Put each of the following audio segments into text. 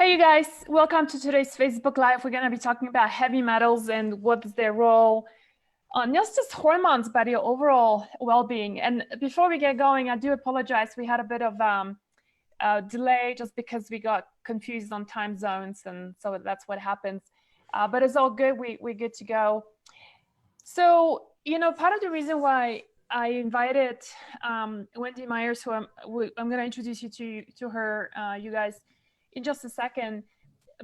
Hey you guys, welcome to today's Facebook Live. We're going to be talking about heavy metals and what's their role on not just hormones, but your overall well-being. And before we get going, I do apologize. We had a bit of a delay just because we got confused on time zones, and so that's what happens. But it's all good. We're good to go. So, part of the reason why I invited Wendy Myers, who I'm going to introduce you to her, you guys, in just a second.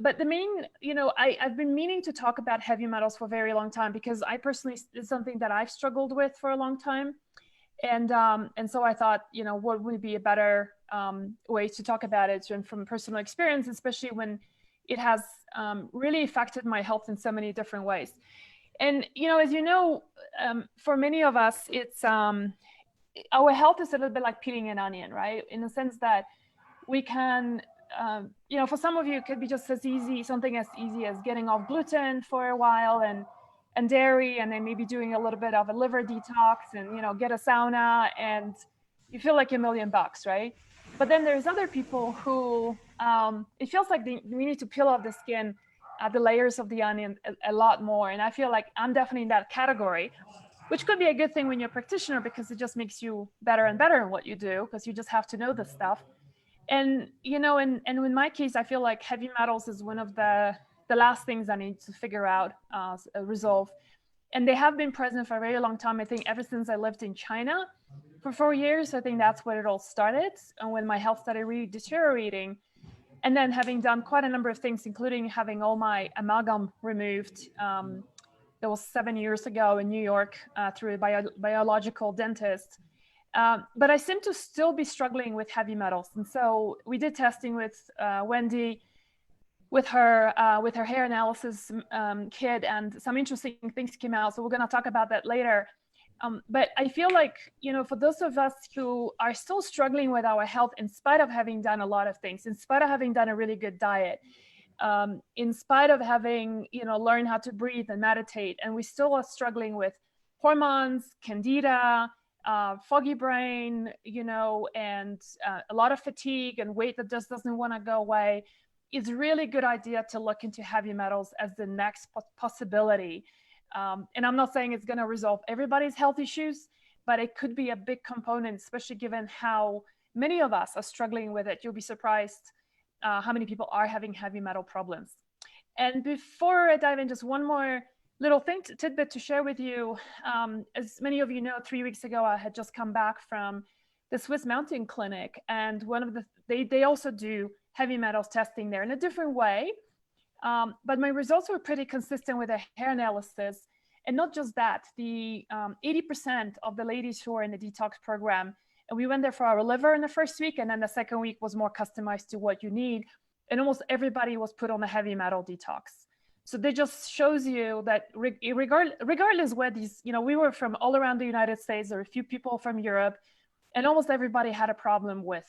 But the main, I've been meaning to talk about heavy metals for a very long time because I personally, it's something that I've struggled with for a long time. And so I thought, what would be a better way to talk about it and from personal experience, especially when it has really affected my health in so many different ways. And, as you know, for many of us, it's our health is a little bit like peeling an onion, right? In the sense that we can, for some of you, it could be just something as easy as getting off gluten for a while and dairy, and then maybe doing a little bit of a liver detox and, get a sauna and you feel like $1,000,000, right? But then there's other people who it feels like we need to peel off the skin, the layers of the onion a lot more. And I feel like I'm definitely in that category, which could be a good thing when you're a practitioner because it just makes you better and better in what you do because you just have to know this stuff. And and in my case, I feel like heavy metals is one of the last things I need to figure out, resolve. And they have been present for a very long time. I think ever since I lived in China for 4 years. I think that's where it all started, and when my health started really deteriorating. And then having done quite a number of things, including having all my amalgam removed. That was 7 years ago in New York through a biological dentist. But I seem to still be struggling with heavy metals. And so we did testing with Wendy with her hair analysis kit, and some interesting things came out. So we're going to talk about that later. But I feel like, for those of us who are still struggling with our health, in spite of having done a lot of things, in spite of having done a really good diet, in spite of having, learned how to breathe and meditate, and we still are struggling with hormones, candida, foggy brain, and a lot of fatigue and weight that just doesn't want to go away, it's a really good idea to look into heavy metals as the next possibility. And I'm not saying it's going to resolve everybody's health issues, but it could be a big component, especially given how many of us are struggling with it. You'll be surprised how many people are having heavy metal problems. And before I dive in, just one more little tidbit to share with you. As many of you know, 3 weeks ago, I had just come back from the Swiss Mountain Clinic, and they also do heavy metals testing there in a different way. But my results were pretty consistent with a hair analysis. And not just that, the 80% of the ladies who are in the detox program, and we went there for our liver in the first week, and then the second week was more customized to what you need. And almost everybody was put on a heavy metal detox. So that just shows you that regardless where these, we were from all around the United States, there were a few people from Europe, and almost everybody had a problem with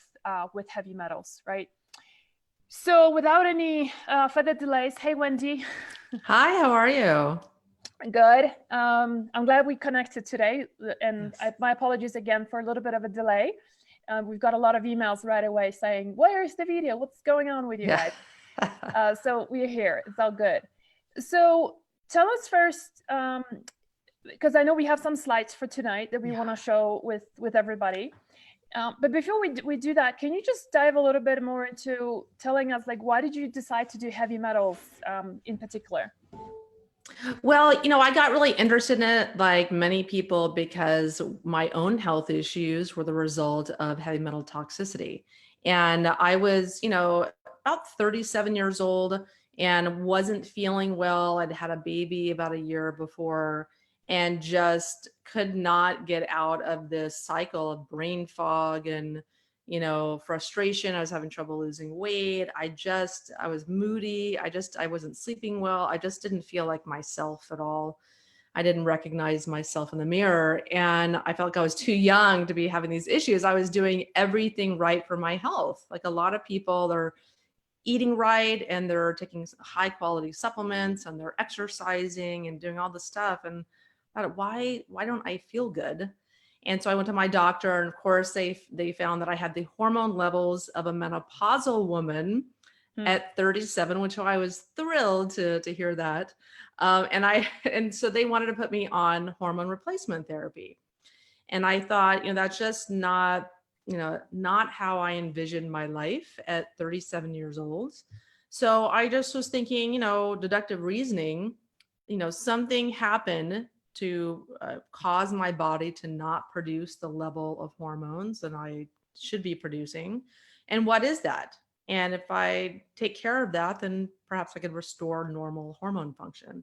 heavy metals, right? So without any further delays, hey, Wendy. Hi, how are you? Good. I'm glad we connected today. And yes. My apologies again for a little bit of a delay. We've got a lot of emails right away saying, where's the video? What's going on with you guys? So we're here. It's all good. So tell us first, because I know we have some slides for tonight that we want to show with everybody. But before we do that, can you just dive a little bit more into telling us, like, why did you decide to do heavy metals in particular? Well, I got really interested in it, like many people, because my own health issues were the result of heavy metal toxicity. And I was, about 37 years old and wasn't feeling well. I'd had a baby about a year before and just could not get out of this cycle of brain fog and, frustration. I was having trouble losing weight. I was moody. I wasn't sleeping well. I just didn't feel like myself at all. I didn't recognize myself in the mirror. And I felt like I was too young to be having these issues. I was doing everything right for my health. Like a lot of people, they're eating right and they're taking high quality supplements and they're exercising and doing all this stuff. And I thought, why don't I feel good? And so I went to my doctor, and of course they found that I had the hormone levels of a menopausal woman, at 37, which I was thrilled to hear that. And so they wanted to put me on hormone replacement therapy. And I thought, that's just not how I envisioned my life at 37 years old. So I just was thinking, deductive reasoning, something happened to cause my body to not produce the level of hormones that I should be producing. And what is that? And if I take care of that, then perhaps I could restore normal hormone function.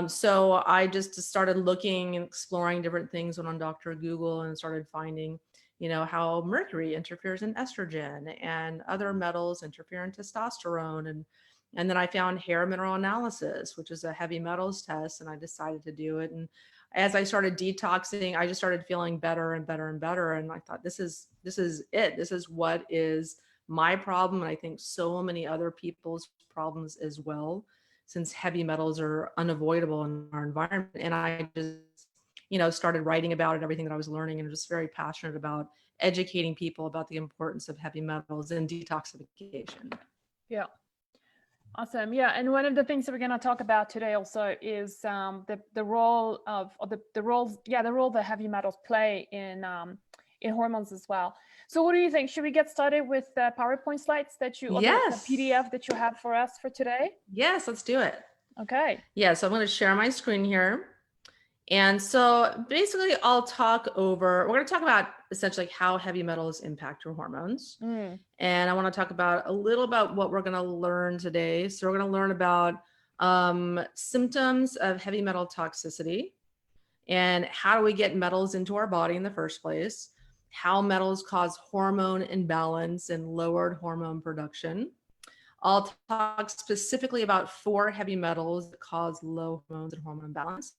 So I just started looking and exploring different things, went on Dr. Google and started finding, how mercury interferes in estrogen and other metals interfere in testosterone. And then I found hair mineral analysis, which is a heavy metals test, and I decided to do it. And as I started detoxing, I just started feeling better and better and better. And I thought, this is it. This is what is my problem. And I think so many other people's problems as well, since heavy metals are unavoidable in our environment. And I just, started writing about it, everything that I was learning, and just very passionate about educating people about the importance of heavy metals and detoxification. Yeah. Awesome. Yeah. And one of the things that we're going to talk about today also is the role of, or the roles, the role that heavy metals play in hormones as well. So what do you think? Should we get started with the PowerPoint slides that you, or Yes. the PDF that you have for us for today? Yes, let's do it. Okay. Yeah, so I'm going to share my screen here. And so basically we're going to talk about essentially how heavy metals impact your hormones. And I want to talk about a little about what we're going to learn today. So we're going to learn about symptoms of heavy metal toxicity and how do we get metals into our body in the first place, how metals cause hormone imbalance and lowered hormone production. I'll talk specifically about 4 heavy metals that cause low hormones and hormone imbalance,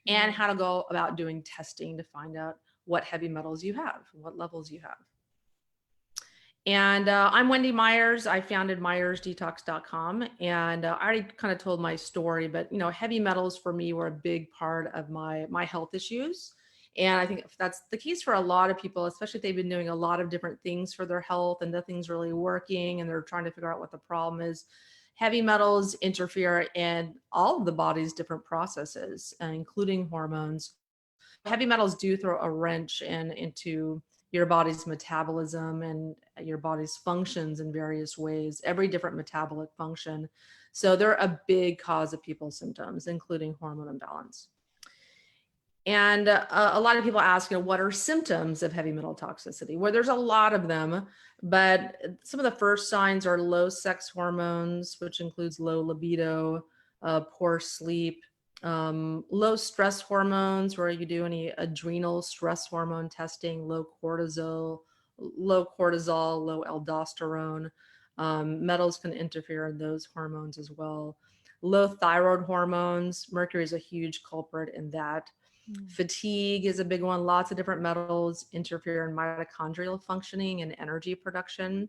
and how to go about doing testing to find out what heavy metals you have, what levels you have. And I'm Wendy Myers. I founded MyersDetox.com, and I already kind of told my story, but heavy metals for me were a big part of my health issues. And I think that's the case for a lot of people, especially if they've been doing a lot of different things for their health and nothing's really working and they're trying to figure out what the problem is. Heavy metals interfere in all of the body's different processes, including hormones. Heavy metals do throw a wrench into your body's metabolism and your body's functions in various ways, every different metabolic function. So they're a big cause of people's symptoms, including hormone imbalance. And a lot of people ask, what are symptoms of heavy metal toxicity? Well, there's a lot of them, but some of the first signs are low sex hormones, which includes low libido, poor sleep, low stress hormones, where you do any adrenal stress hormone testing, low cortisol, low aldosterone. Metals can interfere in those hormones as well. Low thyroid hormones, mercury is a huge culprit in that. Fatigue is a big one. Lots of different metals interfere in mitochondrial functioning and energy production.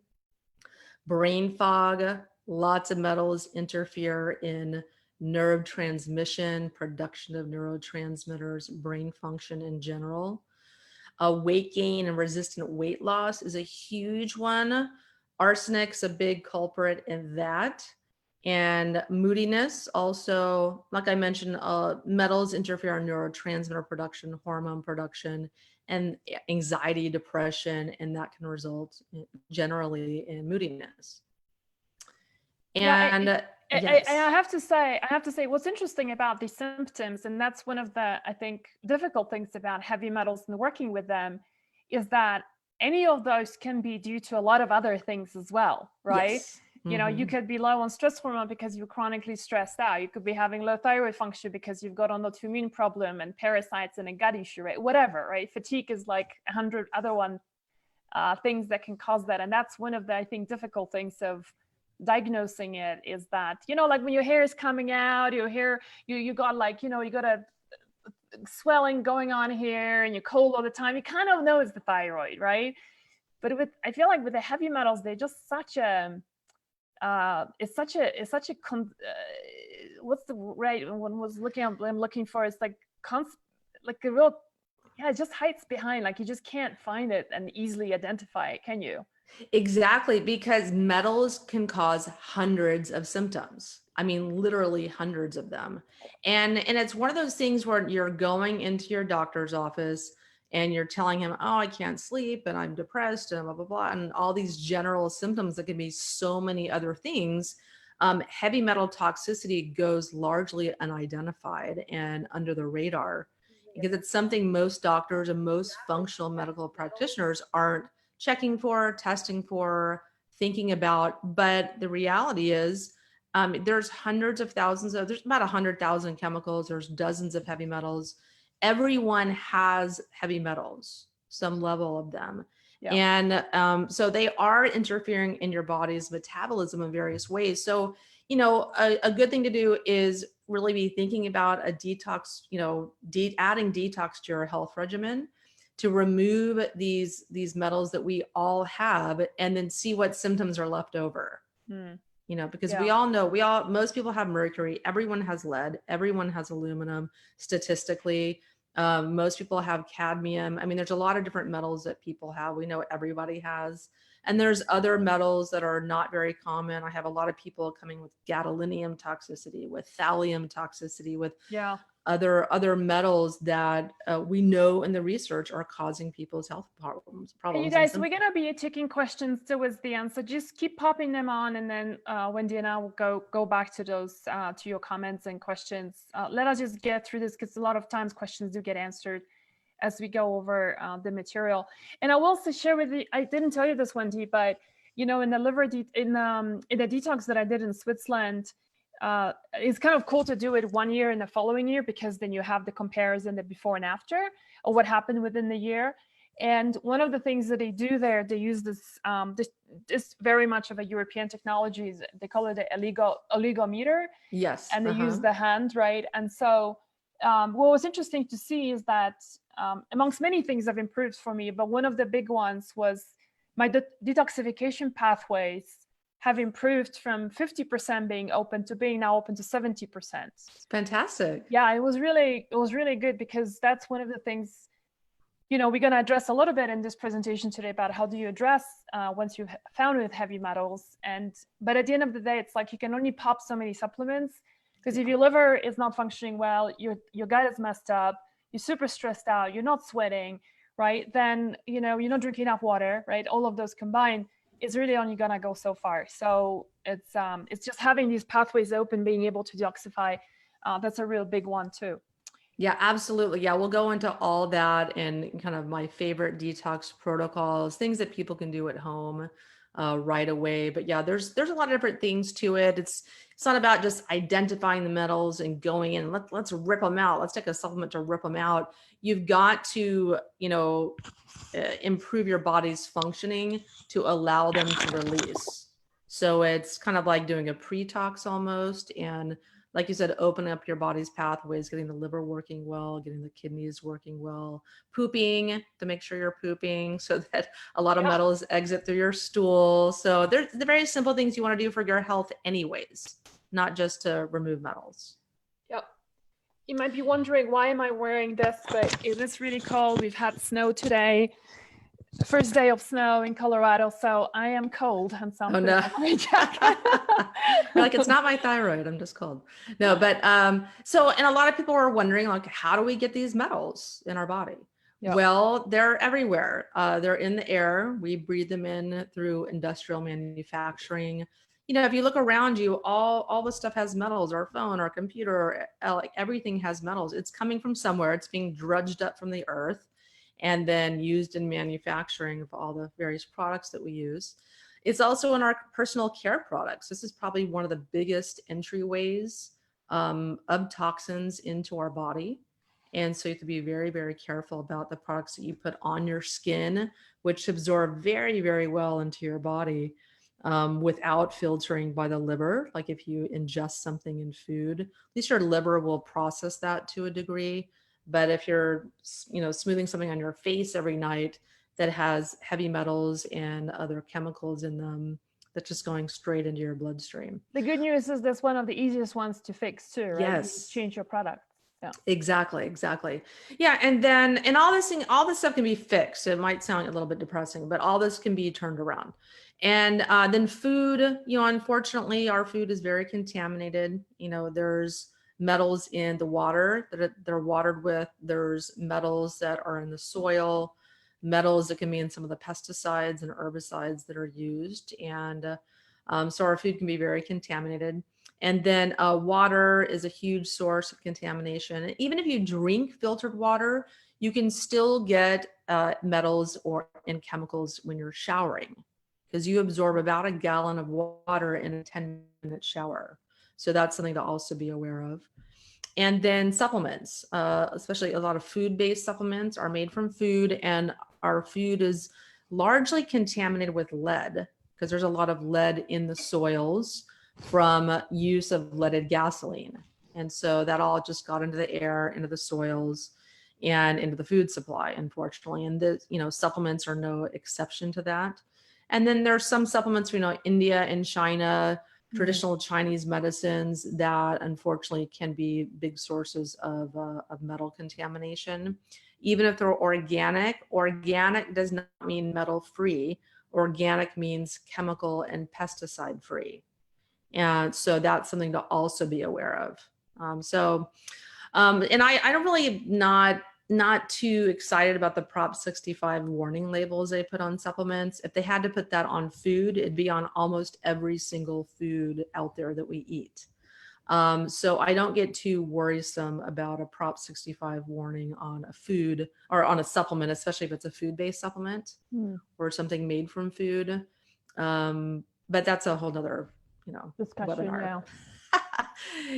Brain fog, lots of metals interfere in nerve transmission, production of neurotransmitters, brain function in general. Weight gain and resistant weight loss is a huge one. Arsenic's a big culprit in that. And moodiness also, like I mentioned, metals interfere in neurotransmitter production, hormone production, and anxiety, depression, and that can result generally in moodiness. And yes. I have to say, what's interesting about these symptoms, and that's one of the, I think, difficult things about heavy metals and working with them, is that any of those can be due to a lot of other things as well, right? Yes. You could be low on stress hormone because you're chronically stressed out. You could be having low thyroid function because you've got an autoimmune problem and parasites and a gut issue, right? Whatever, right? Fatigue is like 100 other things that can cause that. And that's one of the, I think, difficult things of diagnosing it, is that, like when your hair is coming out, your hair, you got like, you got a swelling going on here and you're cold all the time. You kind of know it's the thyroid, right? But I feel like with the heavy metals, they're just such a, what's the right one was I'm looking for, it's like like a real, it just hides behind, like you just can't find it and easily identify it, can you? Exactly, because metals can cause hundreds of symptoms. I mean, literally hundreds of them. And it's one of those things where you're going into your doctor's office and you're telling him, "Oh, I can't sleep and I'm depressed and blah blah blah," and all these general symptoms that can be so many other things. Heavy metal toxicity goes largely unidentified and under the radar because it's something most doctors and most functional medical practitioners aren't checking for, testing for, thinking about. But the reality is, there's hundreds of thousands of, there's about 100,000 chemicals, there's dozens of heavy metals. Everyone has heavy metals, some level of them. Yeah. And so they are interfering in your body's metabolism in various ways. So, a good thing to do is really be thinking about a detox, adding detox to your health regimen to remove these metals that we all have, and then see what symptoms are left over. Mm. Because Yeah. we all know, most people have mercury, everyone has lead, everyone has aluminum statistically. Most people have cadmium. I mean, there's a lot of different metals that people have. We know everybody has. And there's other metals that are not very common. I have a lot of people coming with gadolinium toxicity, with thallium toxicity, with Yeah. other metals that we know in the research are causing people's health problems Hey, you and guys, we're symptoms. gonna be taking questions towards the end, so just keep popping them on, and then Wendy and I will go back to those to your comments and questions. Let us just get through this because a lot of times questions do get answered as we go over the material. And I will also share with you, I didn't tell you this, Wendy, but in the in the detox that I did in Switzerland, it's kind of cool to do it 1 year and the following year, because then you have the comparison, the before and after, of what happened within the year. And one of the things that they do there, they use this very much of a European technology. They call it the oligometer, Yes. and they use the hand, right? And so what was interesting to see is that amongst many things have improved for me, but one of the big ones was my detoxification pathways have improved from 50% being open to being now open to 70%. Fantastic. Yeah, it was really good, because that's one of the things, we're going to address a little bit in this presentation today about how do you address once you've found with heavy metals. But at the end of the day, it's like you can only pop so many supplements, because if your liver is not functioning well, your gut is messed up, you're super stressed out, you're not sweating, right? Then, you're not drinking enough water, right? All of those combined is really only going to go so far. So it's just having these pathways open, being able to detoxify. That's a real big one too. Yeah, absolutely. Yeah, we'll go into all that and kind of my favorite detox protocols, things that people can do at home right away. But yeah, there's a lot of different things to it. It's not about just identifying the metals and going in. Let's rip them out. Let's take a supplement to rip them out. You've got to improve your body's functioning to allow them to release. So it's kind of like doing a pre-tox almost, and like you said, opening up your body's pathways, getting the liver working well, getting the kidneys working well, pooping to make sure you're pooping so that a lot of metals exit through your stool. So there's the very simple things you want to do for your health anyways, not just to remove metals. Yep. You might be wondering, why am I wearing this? But it is really cold. We've had snow today. First day of snow in Colorado, so I am cold, and so I'm putting on my jacket. You're like, it's not my thyroid, I'm just cold. No, but so, and a lot of people are wondering, like, how do we get these metals in our body? Yep. Well, they're everywhere. They're in the air. We breathe them in through industrial manufacturing. If you look around you, all the stuff has metals. Our phone, our computer, like everything has metals. It's coming from somewhere. It's being drudged up from the earth and then used in manufacturing of all the various products that we use. It's also in our personal care products. This is probably one of the biggest entryways of toxins into our body. And so you have to be very, very careful about the products that you put on your skin, which absorb very, very well into your body without filtering by the liver. Like if you ingest something in food, at least your liver will process that to a degree. But if you're, smoothing something on your face every night that has heavy metals and other chemicals in them, that's just going straight into your bloodstream. The good news is that's one of the easiest ones to fix too, right? Yes. You change your product. Yeah. Exactly. Yeah. And all this stuff can be fixed. It might sound a little bit depressing, but all this can be turned around. And then food, unfortunately, our food is very contaminated. There's metals in the water that they're watered with. There's metals that are in the soil, metals that can be in some of the pesticides and herbicides that are used. And so our food can be very contaminated. And then water is a huge source of contamination. And even if you drink filtered water, you can still get metals and chemicals when you're showering, because you absorb about a gallon of water in a 10-minute shower. So that's something to also be aware of. And then supplements, especially a lot of food-based supplements are made from food, and our food is largely contaminated with lead, because there's a lot of lead in the soils from use of leaded gasoline. And so that all just got into the air, into the soils, and into the food supply, unfortunately. And the supplements are no exception to that. And then there's some supplements, India and China, traditional Chinese medicines that unfortunately can be big sources of metal contamination. Even if they're organic does not mean metal free. Organic means chemical and pesticide free. And so that's something to also be aware of. And I don't really not too excited about the Prop 65 warning labels they put on supplements. If they had to put that on food, it'd be on almost every single food out there that we eat. So I don't get too worrisome about a Prop 65 warning on a food or on a supplement, especially if it's a food-based supplement or something made from food. But that's a whole nother, Discussion, webinar. yeah.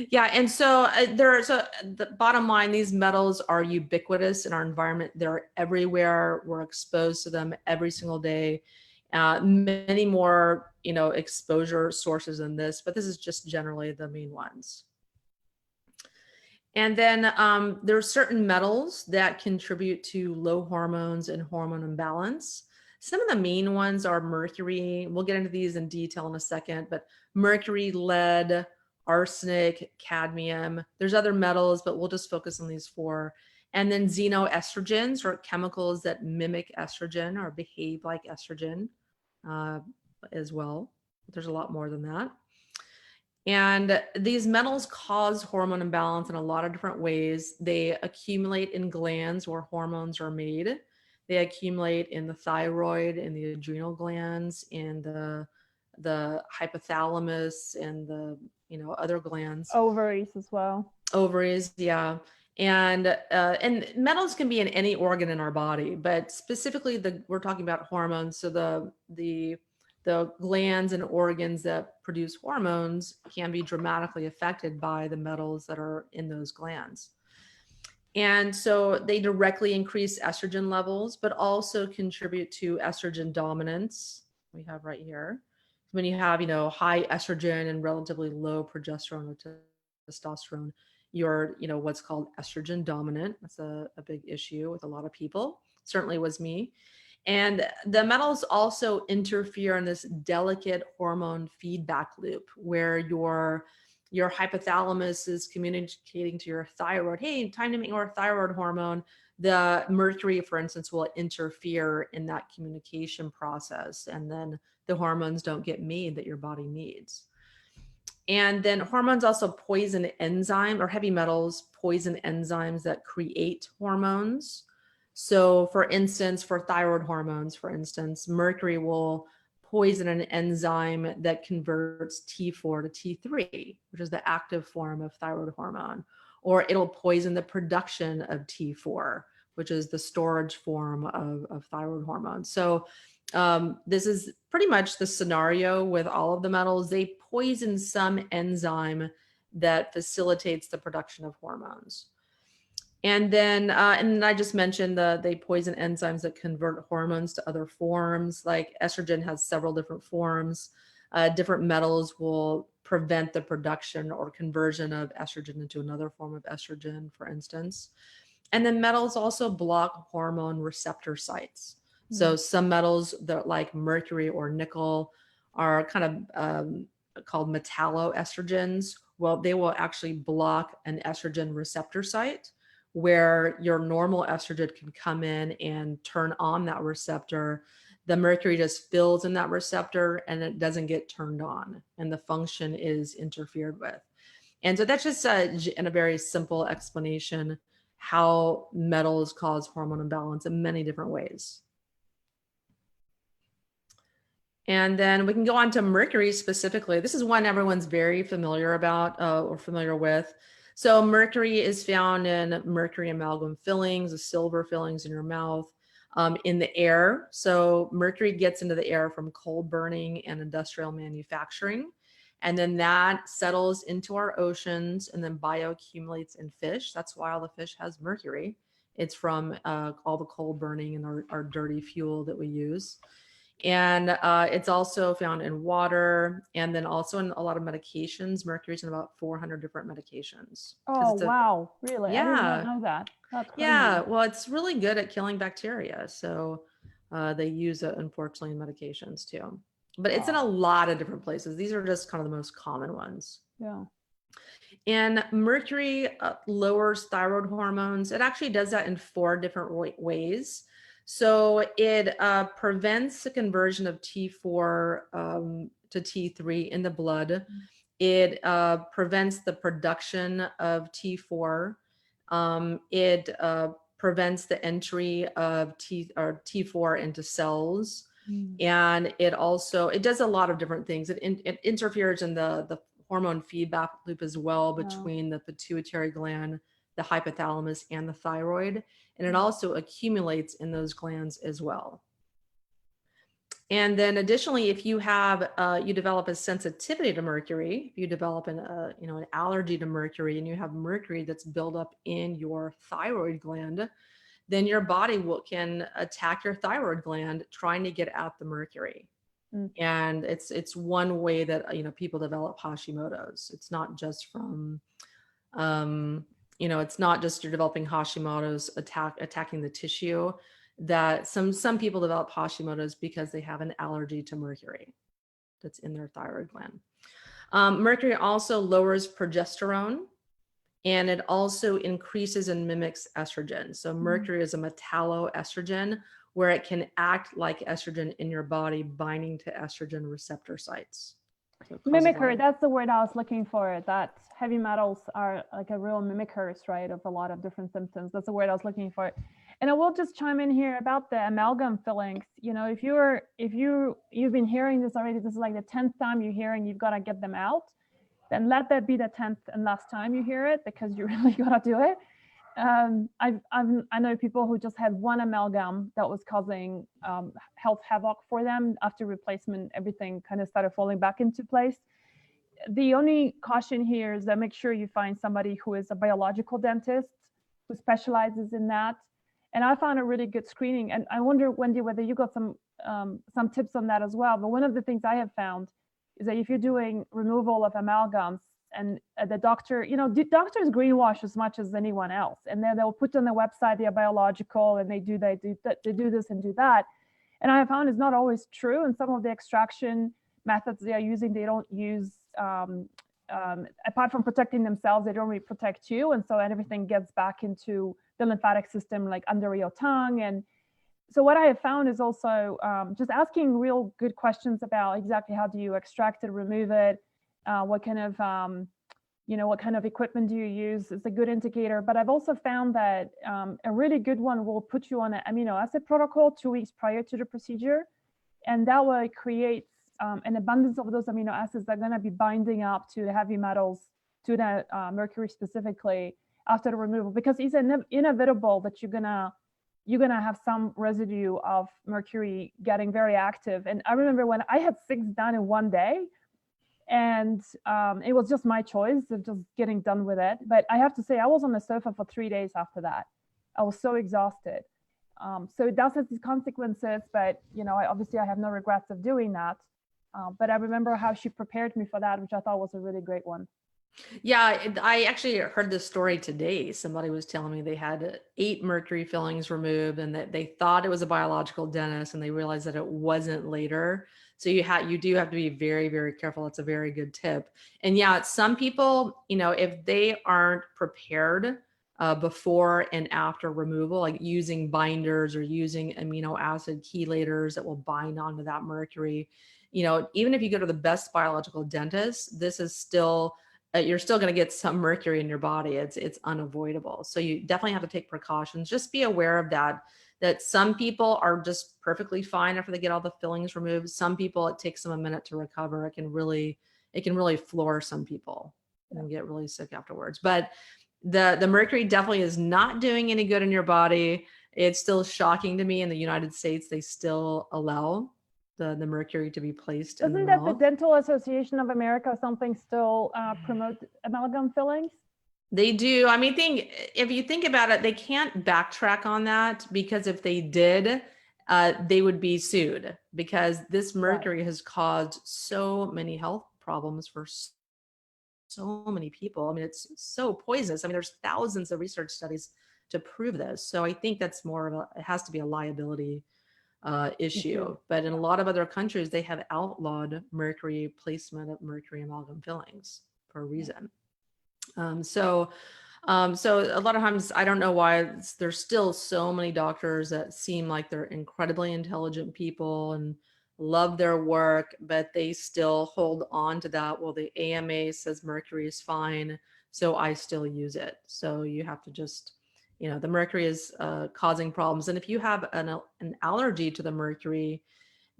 Yeah. And so the bottom line, these metals are ubiquitous in our environment. They're everywhere. We're exposed to them every single day. Many more, exposure sources than this, but this is just generally the main ones. And then there are certain metals that contribute to low hormones and hormone imbalance. Some of the main ones are mercury. We'll get into these in detail in a second, but mercury, lead, arsenic, cadmium. There's other metals, but we'll just focus on these four. And then xenoestrogens, or chemicals that mimic estrogen or behave like estrogen as well. There's a lot more than that. And these metals cause hormone imbalance in a lot of different ways. They accumulate in glands where hormones are made. They accumulate in the thyroid, in the adrenal glands, in the hypothalamus, and the other glands. Ovaries as well. Ovaries, yeah. And metals can be in any organ in our body, but specifically we're talking about hormones. So the glands and organs that produce hormones can be dramatically affected by the metals that are in those glands. And so they directly increase estrogen levels, but also contribute to estrogen dominance. We have right here. When you have, high estrogen and relatively low progesterone or testosterone, you're, what's called estrogen dominant. That's a big issue with a lot of people. Certainly was me. And the metals also interfere in this delicate hormone feedback loop where your hypothalamus is communicating to your thyroid, hey, time to make more thyroid hormone. The mercury, for instance, will interfere in that communication process. And then the hormones don't get made that your body needs. And then hormones also poison enzymes, or heavy metals poison enzymes that create hormones. So for instance, for thyroid hormones, for instance, mercury will poison an enzyme that converts T4 to T3, which is the active form of thyroid hormone, or it'll poison the production of T4, which is the storage form of thyroid hormone. So this is pretty much the scenario with all of the metals. They poison some enzyme that facilitates the production of hormones. And then I just mentioned they poison enzymes that convert hormones to other forms. Like estrogen has several different forms. Different metals will prevent the production or conversion of estrogen into another form of estrogen, for instance. And then metals also block hormone receptor sites. So some metals that like mercury or nickel are kind of called metalloestrogens, well, they will actually block an estrogen receptor site where your normal estrogen can come in and turn on that receptor. The mercury just fills in that receptor and it doesn't get turned on, and the function is interfered with. And so that's just in a very simple explanation how metals cause hormone imbalance in many different ways. And then we can go on to mercury specifically. This is one everyone's very familiar about or familiar with. So mercury is found in mercury amalgam fillings, the silver fillings in your mouth, in the air. So mercury gets into the air from coal burning and industrial manufacturing. And then that settles into our oceans and then bioaccumulates in fish. That's why all the fish has mercury. It's from all the coal burning and our dirty fuel that we use. And it's also found in water, and then also in a lot of medications. Mercury's in about 400 different medications. Oh, wow. Really? I did not know that. That's crazy. Yeah. Well, it's really good at killing bacteria. So they use it, unfortunately, in medications too. But it's in a lot of different places. These are just kind of the most common ones. Yeah. And mercury lowers thyroid hormones. It actually does that in 4 different ways. So it prevents the conversion of T4 to T3 in the blood. It prevents the production of T4. It prevents the entry of T4 into cells. And it does a lot of different things. It interferes in the hormone feedback loop as well between the pituitary gland, the hypothalamus, and the thyroid. And it also accumulates in those glands as well. And then additionally, if you have, you develop a sensitivity to mercury, if you develop an allergy to mercury, and you have mercury that's built up in your thyroid gland, then your body can attack your thyroid gland trying to get out the mercury. And it's one way that, people develop Hashimoto's. It's not just from, it's not just you're developing Hashimoto's attacking the tissue. That some people develop Hashimoto's because they have an allergy to mercury that's in their thyroid gland. Mercury also lowers progesterone, and it also increases and mimics estrogen. So mercury is a metalloestrogen, where it can act like estrogen in your body, binding to estrogen receptor sites. So mimicker, that's the word I was looking for. That heavy metals are like a real mimickers, right, of a lot of different symptoms. That's the word I was looking for. And I will just chime in here about the amalgam fillings. If you've been hearing this already, this is like the 10th time you're hearing you've got to get them out, then let that be the 10th and last time you hear it, because you really got to do it. I know people who just had one amalgam that was causing health havoc for them. After replacement, everything kind of started falling back into place. The only caution here is that make sure you find somebody who is a biological dentist who specializes in that. And I found a really good screening. And I wonder, Wendy, whether you got some tips on that as well. But one of the things I have found is that if you're doing removal of amalgams, and the doctor, doctors greenwash as much as anyone else. And then they'll put on their website they're biological and they do this and do that. And I have found it's not always true. And some of the extraction methods they are using, they don't use, apart from protecting themselves, they don't really protect you. And so everything gets back into the lymphatic system, like under your tongue. And so what I have found is also just asking real good questions about exactly how do you extract it, remove it, what kind of equipment do you use is a good indicator. But I've also found that a really good one will put you on an amino acid protocol 2 weeks prior to the procedure. And that way it creates an abundance of those amino acids that are going to be binding up to the heavy metals, to the mercury specifically after the removal, because it's inevitable that you're gonna have some residue of mercury getting very active. And I remember when I had 6 done in one day, and it was just my choice of just getting done with it. But I have to say, I was on the sofa for 3 days after that. I was so exhausted. So it does have these consequences, but obviously I have no regrets of doing that. But I remember how she prepared me for that, which I thought was a really great one. Yeah, I actually heard this story today. Somebody was telling me they had 8 mercury fillings removed and that they thought it was a biological dentist, and they realized that it wasn't later. So you do have to be very, very careful. It's a very good tip. And yeah, some people, if they aren't prepared before and after removal, like using binders or using amino acid chelators that will bind onto that mercury, even if you go to the best biological dentist, this is still you're still going to get some mercury in your body. It's unavoidable. So you definitely have to take precautions. Just be aware of that some people are just perfectly fine after they get all the fillings removed. Some people, it takes them a minute to recover. It can really floor some people and get really sick afterwards. But the mercury definitely is not doing any good in your body. It's still shocking to me in the United States, they still allow the mercury to be placed in the Doesn't that the mouth. Dental Association of America or something still promote amalgam fillings? They do. I mean, if you think about it, they can't backtrack on that, because if they did, they would be sued, because this mercury has caused so many health problems for so many people. I mean, it's so poisonous. I mean, there's thousands of research studies to prove this. So I think that's it has to be a liability issue. But in a lot of other countries, they have outlawed mercury placement of mercury amalgam fillings for a reason. So a lot of times, I don't know why there's still so many doctors that seem like they're incredibly intelligent people and love their work, but they still hold on to that. Well, the AMA says mercury is fine, so I still use it. So you have to just, the mercury is causing problems. And if you have an allergy to the mercury,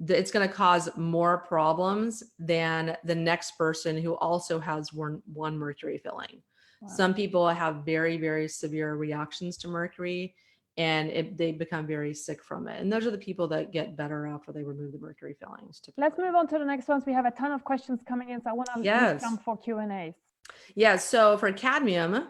it's going to cause more problems than the next person who also has one mercury filling. Wow. Some people have very, very severe reactions to mercury, and they become very sick from it. And those are the people that get better after they remove the mercury fillings. Typically. Let's move on to the next ones. We have a ton of questions coming in, so I want to jump for Q&As. Yeah, so for cadmium,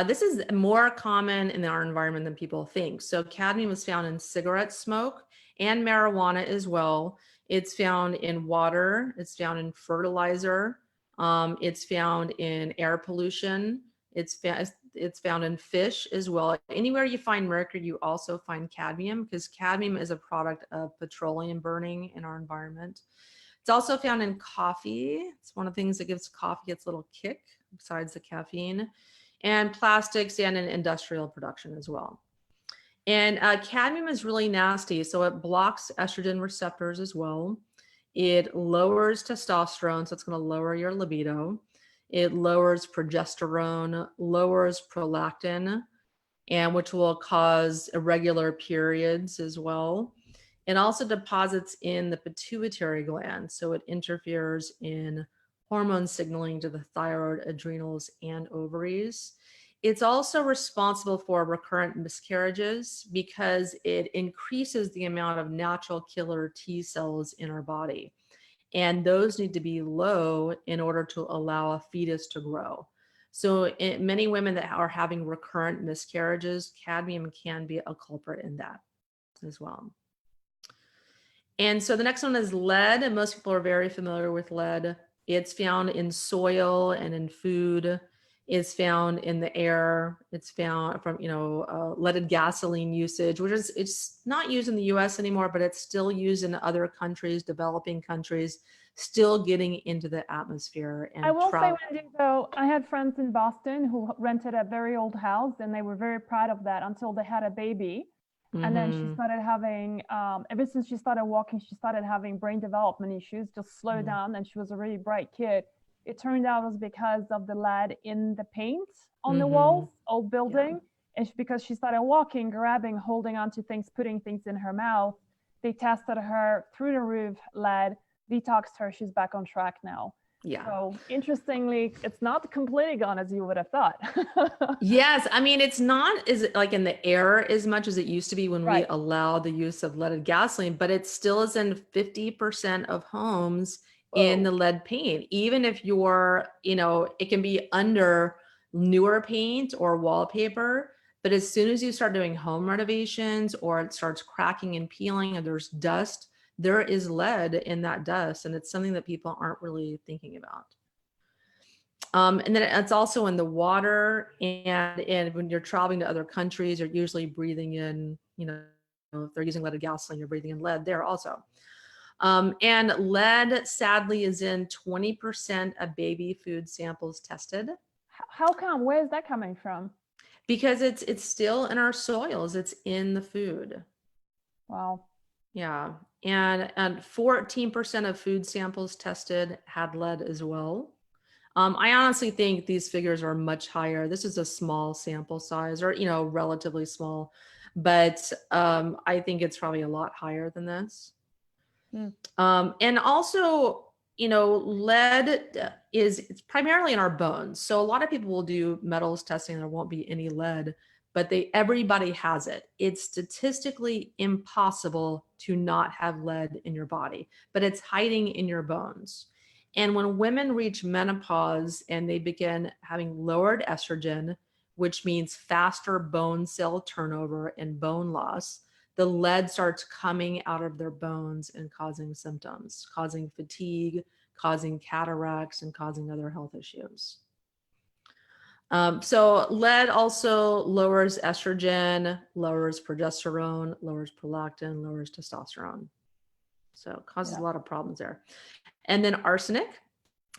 this is more common in our environment than people think. So cadmium is found in cigarette smoke and marijuana as well. It's found in water. It's found in fertilizer. It's found in air pollution. It's found in fish as well. Anywhere you find mercury, you also find cadmium, because cadmium is a product of petroleum burning in our environment. It's also found in coffee. It's one of the things that gives coffee its little kick, besides the caffeine, and plastics, and in industrial production as well. And cadmium is really nasty. So it blocks estrogen receptors as well. It lowers testosterone, so it's going to lower your libido. It lowers progesterone, lowers prolactin, and which will cause irregular periods as well. It also deposits in the pituitary gland, so it interferes in hormone signaling to the thyroid, adrenals, and ovaries. It's also responsible for recurrent miscarriages, because it increases the amount of natural killer T cells in our body. And those need to be low in order to allow a fetus to grow. So many women that are having recurrent miscarriages, cadmium can be a culprit in that as well. And so the next one is lead, and most people are very familiar with lead. It's found in soil and in food. It's found in the air. It's found from, leaded gasoline usage, it's not used in the US anymore, but it's still used in other countries, developing countries, still getting into the atmosphere. And I will say, Wendy, though, I had friends in Boston who rented a very old house, and they were very proud of that until they had a baby. And then she started having, ever since she started walking, she started having brain development issues, just slowed down, and she was a really bright kid. It turned out it was because of the lead in the paint on the walls, old building. And because she started walking, grabbing, holding onto things, putting things in her mouth. They tested her through the roof, lead, detoxed her. She's back on track now. Yeah. So interestingly, it's not completely gone as you would have thought. Yes. I mean, it's not as like in the air as much as it used to be when we allowed the use of leaded gasoline, but it still is in 50% of homes in the lead paint. Even if you're, it can be under newer paint or wallpaper, but as soon as you start doing home renovations or it starts cracking and peeling and there's dust, there is lead in that dust. And it's something that people aren't really thinking about. And then it's also in the water, and when you're traveling to other countries, you're usually breathing in, if they're using leaded gasoline, you're breathing in lead there also. And lead, sadly, is in 20% of baby food samples tested. How come? Where is that coming from? Because it's still in our soils. It's in the food. Wow. Yeah. And 14% of food samples tested had lead as well. I honestly think these figures are much higher. This is a small sample size, or relatively small, but I think it's probably a lot higher than this. And also, lead it's primarily in our bones. So a lot of people will do metals testing, there won't be any lead, but everybody has it. It's statistically impossible to not have lead in your body, but it's hiding in your bones. And when women reach menopause and they begin having lowered estrogen, which means faster bone cell turnover and bone loss, the lead starts coming out of their bones and causing symptoms, causing fatigue, causing cataracts, and causing other health issues. So lead also lowers estrogen, lowers progesterone, lowers prolactin, lowers testosterone. So it causes a lot of problems there. And then arsenic.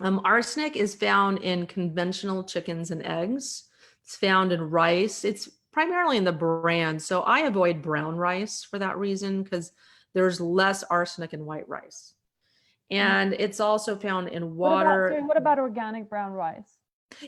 Arsenic is found in conventional chickens and eggs. It's found in rice. It's primarily in the bran. So I avoid brown rice for that reason, because there's less arsenic in white rice. And it's also found in water. What about organic brown rice?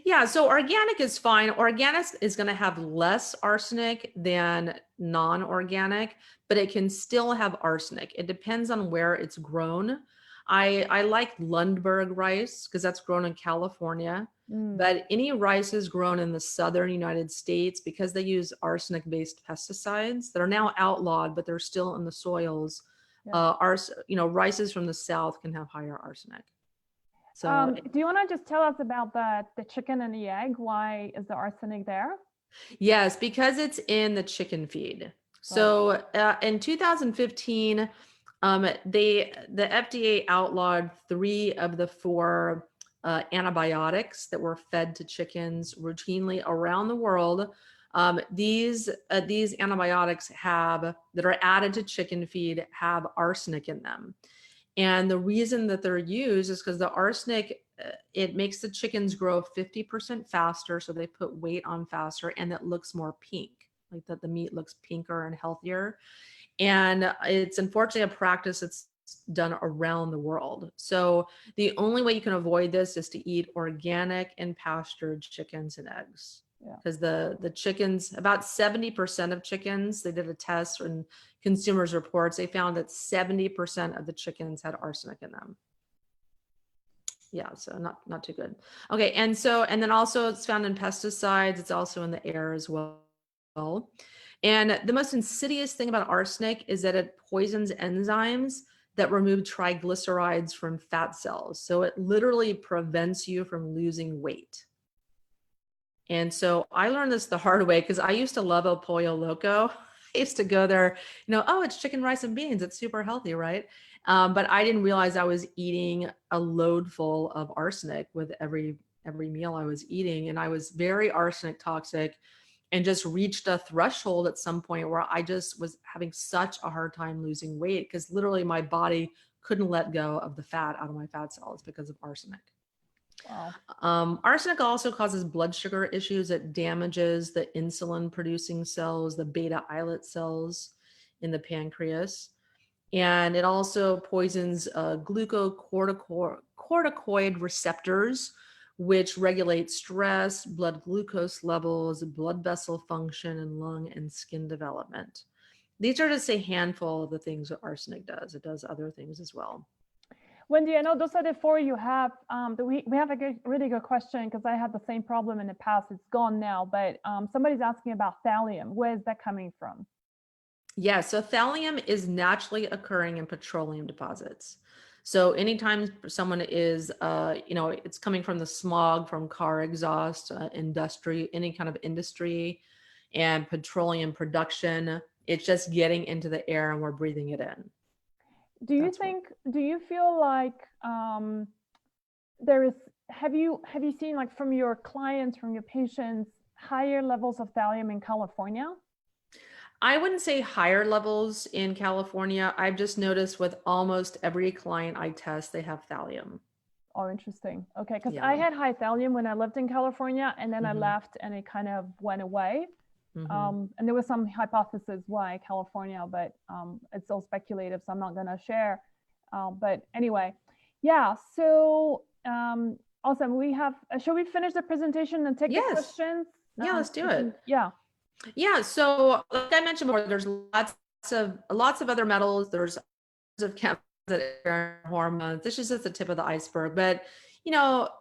Yeah, so organic is fine. Organic is going to have less arsenic than non-organic, but it can still have arsenic. It depends on where it's grown. I like Lundberg rice because that's grown in California, but any rices grown in the southern United States, because they use arsenic-based pesticides that are now outlawed, but they're still in the soils. Rices from the south can have higher arsenic. So, do you want to just tell us about the chicken and the egg? Why is the arsenic there? Yes, because it's in the chicken feed. So in 2015, the FDA outlawed 3 of the 4 antibiotics that were fed to chickens routinely around the world. These antibiotics that are added to chicken feed have arsenic in them. And the reason that they're used is because the arsenic, it makes the chickens grow 50% faster. So they put weight on faster, and it looks more pink, like that the meat looks pinker and healthier. And it's unfortunately a practice that's done around the world. So the only way you can avoid this is to eat organic and pastured chickens and eggs. Because the chickens, about 70% of chickens, they did a test in Consumers Reports, they found that 70% of the chickens had arsenic in them. Yeah, so not too good. Okay, and then also it's found in pesticides. It's also in the air as well. And the most insidious thing about arsenic is that it poisons enzymes that remove triglycerides from fat cells. So it literally prevents you from losing weight. And so I learned this the hard way, because I used to love El Pollo Loco. I used to go there, oh, it's chicken, rice, and beans. It's super healthy, right? But I didn't realize I was eating a load full of arsenic with every meal I was eating. And I was very arsenic toxic, and just reached a threshold at some point where I just was having such a hard time losing weight, because literally my body couldn't let go of the fat out of my fat cells because of arsenic. Wow. Arsenic also causes blood sugar issues. It damages the insulin producing cells, the beta islet cells in the pancreas. And it also poisons glucocorticoid receptors, which regulate stress, blood glucose levels, blood vessel function, and lung and skin development. These are just a handful of the things that arsenic does. It does other things as well. Wendy, I know those are the 4 you have. We have a really good question, because I had the same problem in the past. It's gone now, but somebody's asking about thallium. Where is that coming from? Yeah, so thallium is naturally occurring in petroleum deposits. So anytime someone is, it's coming from the smog from car exhaust, industry, any kind of industry and petroleum production, it's just getting into the air and we're breathing it in. Do you feel like have you seen, like, from your clients, from your patients, higher levels of thallium in California? I wouldn't say higher levels in California. I've just noticed with almost every client I test, they have thallium. Oh, interesting. Okay, because I Yeah. had high thallium when I lived in California, and then I Hmm. left, and it kind of went away. Hmm. And there was some hypothesis why California, but it's all speculative, so I'm not going to share. But anyway, yeah. So awesome. We have. Shall we finish the presentation and take the Yes. questions? Yeah, let's do We can. it. Yeah. Yeah. So like I mentioned before, there's lots of other metals. There's of chemicals that are hormones. This is just the tip of the iceberg. But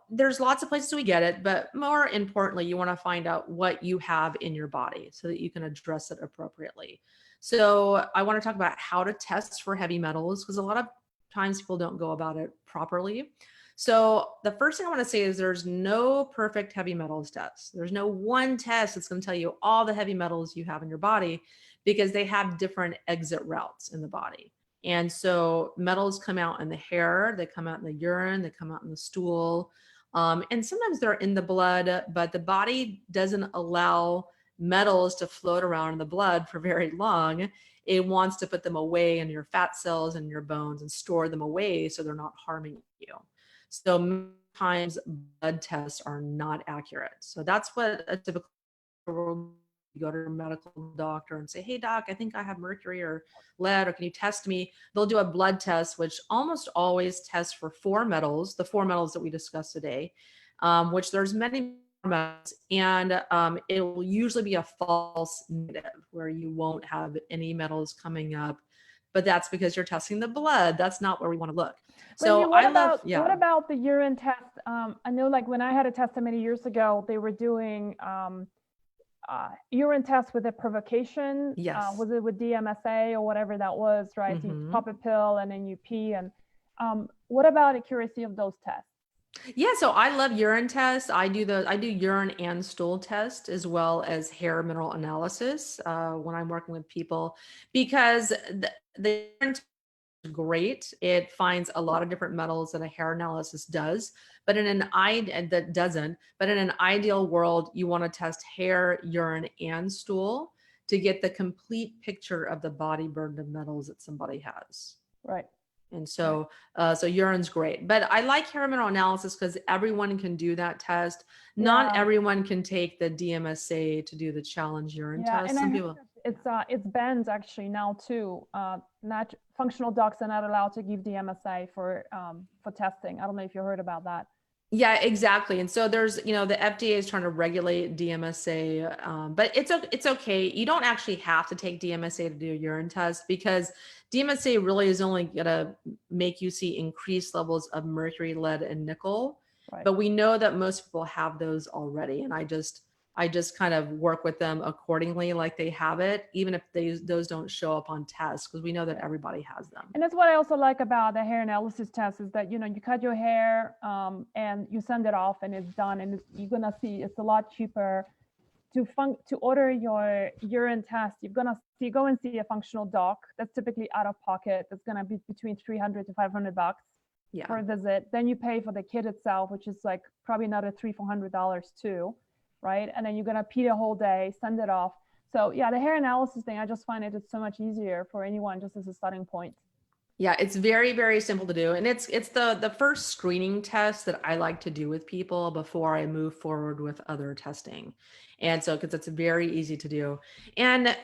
there's lots of places we get it. But more importantly, you want to find out what you have in your body so that you can address it appropriately. So I want to talk about how to test for heavy metals because a lot of times people don't go about it properly. So the first thing I want to say is there's no perfect heavy metals test. There's no one test that's going to tell you all the heavy metals you have in your body because they have different exit routes in the body. And so metals come out in the hair, they come out in the urine, they come out in the stool. And sometimes they're in the blood, but the body doesn't allow metals to float around in the blood for very long. It wants to put them away in your fat cells and your bones and store them away so they're not harming you. So many times blood tests are not accurate. So that's what a typical you go to a medical doctor and say, hey doc, I think I have mercury or lead, or can you test me? They'll do a blood test, which almost always tests for four metals, the four metals that we discussed today, which there's many metals, and it will usually be a false negative where you won't have any metals coming up, but that's because you're testing the blood. That's not where we want to look. Wendy, So I love, what yeah. about the urine test? I know, like when I had a test many years ago, they were doing urine test with a provocation. Yes. Was it with DMSA or whatever that was, right? So you Mm-hmm. pop a pill and then you pee. And what about accuracy of those tests? Yeah, so I love urine tests. I do urine and stool test as well as hair mineral analysis when I'm working with people because the urine test is great. It finds a lot of different metals that a hair analysis does, but that doesn't. But in an ideal world, you want to test hair, urine, and stool to get the complete picture of the body burden of metals that somebody has. Right. And Right. so urine's great, but I like hair mineral analysis because everyone can do that test. Not Yeah. everyone can take the DMSA to do the challenge urine Yeah. test. And I Some heard people, it's banned actually now too. Not functional docs are not allowed to give DMSA for testing. I don't know if you heard about that. yeah, exactly. And so there's, the FDA is trying to regulate DMSA, but it's okay. You don't actually have to take DMSA to do a urine test because DMSA really is only gonna make you see increased levels of mercury, lead, and nickel. Right. But we know that most people have those already, and I just kind of work with them accordingly, like they have it, even if those don't show up on tests, because we know that Right. everybody has them. And that's what I also like about the hair analysis test is that, you cut your hair and you send it off and it's done. And you're going to see it's a lot cheaper to order your urine test. You go and see a functional doc. That's typically out of pocket. That's going to be between 300 to $500 for Yeah. a visit. Then you pay for the kit itself, which is like probably another $300-$400 too, right? And then you're going to pee the whole day, send it off. So yeah, the hair analysis thing, I just find it's so much easier for anyone just as a starting point. Yeah, it's very, very simple to do. And it's the first screening test that I like to do with people before I move forward with other testing. And so because it's very easy to do. And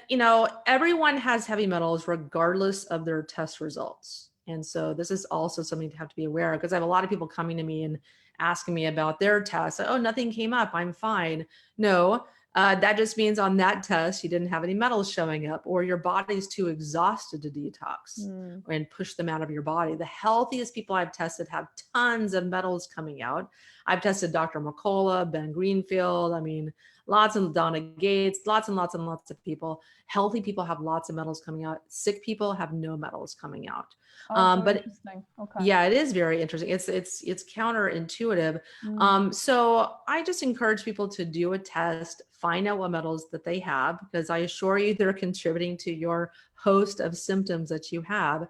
everyone has heavy metals regardless of their test results. And so this is also something to have to be aware of because I have a lot of people coming to me and asking me about their tests. Oh, nothing came up. I'm fine. No, that just means on that test, you didn't have any metals showing up, or your body's too exhausted to detox and push them out of your body. The healthiest people I've tested have tons of metals coming out. I've tested Dr. McCullough, Ben Greenfield. I mean, lots of Donna Gates, lots and lots and lots of people. Healthy people have lots of metals coming out. Sick people have no metals coming out. Oh, so But interesting. Okay. yeah, it is very interesting. It's counterintuitive. So I just encourage people to do a test, find out what metals that they have, because I assure you they're contributing to your host of symptoms that you have.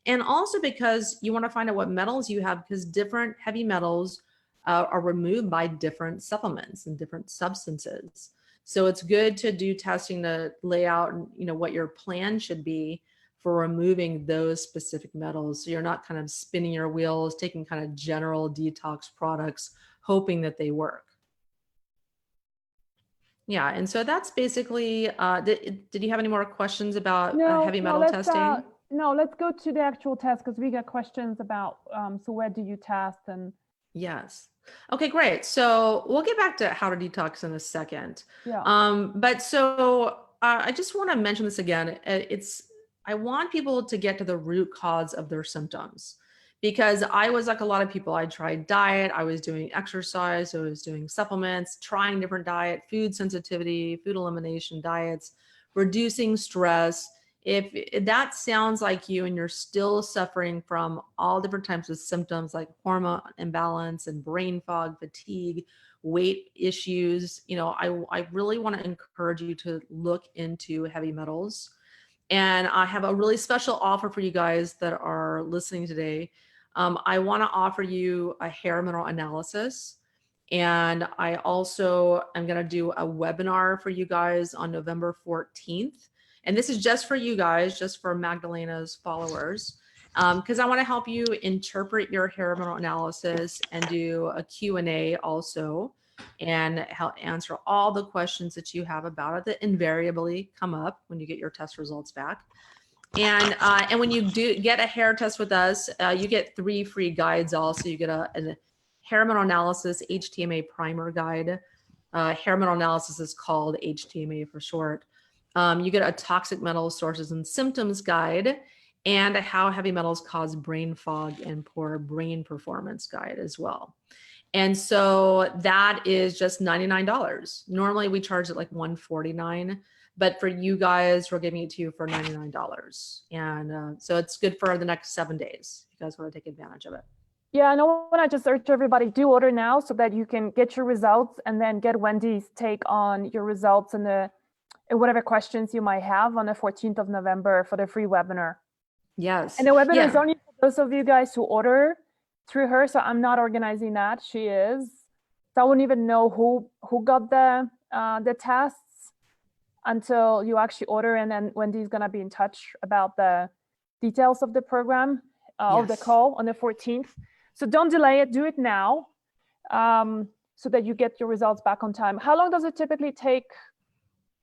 And also because you want to find out what metals you have, because different heavy metals are removed by different supplements and different substances. So it's good to do testing to lay out, what your plan should be for removing those specific metals. So you're not kind of spinning your wheels, taking kind of general detox products, hoping that they work. Yeah, and so that's basically, did you have any more questions about heavy metal testing? No, let's go to the actual test because we get questions about, so where do you test and. Yes. Okay, great. So we'll get back to how to detox in a second. Yeah. But so I just want to mention this again. I want people to get to the root cause of their symptoms, because I was like a lot of people. I tried diet, I was doing exercise, I was doing supplements, trying different diet, food sensitivity, food elimination diets, reducing stress. If that sounds like you and you're still suffering from all different types of symptoms like hormone imbalance and brain fog, fatigue, weight issues, I really want to encourage you to look into heavy metals. And I have a really special offer for you guys that are listening today. I want to offer you a hair mineral analysis. And I also am going to do a webinar for you guys on November 14th. And this is just for you guys, just for Magdalena's followers, because I want to help you interpret your hair mineral analysis and do a Q&A also, and help answer all the questions that you have about it that invariably come up when you get your test results back. And when you do get a hair test with us, you get 3 free guides also. You get a hair mineral analysis HTMA primer guide. Hair mineral analysis is called HTMA for short. You get a toxic metal sources and symptoms guide, and a how heavy metals cause brain fog and poor brain performance guide as well. And so that is just $99. Normally we charge it like $149, but for you guys, we're giving it to you for $99. And so it's good for the next 7 days. If you guys want to take advantage of it. Yeah, I know. When I just urge everybody, do order now so that you can get your results and then get Wendy's take on your results and whatever questions you might have on the 14th of November for the free webinar. Yes. And the webinar is only for those of you guys who order through her. So I'm not organizing that. She is. So I wouldn't even know who got the tests until you actually order. And then Wendy's going to be in touch about the details of the program, of the call on the 14th. So don't delay it. Do it now so that you get your results back on time. How long does it typically take,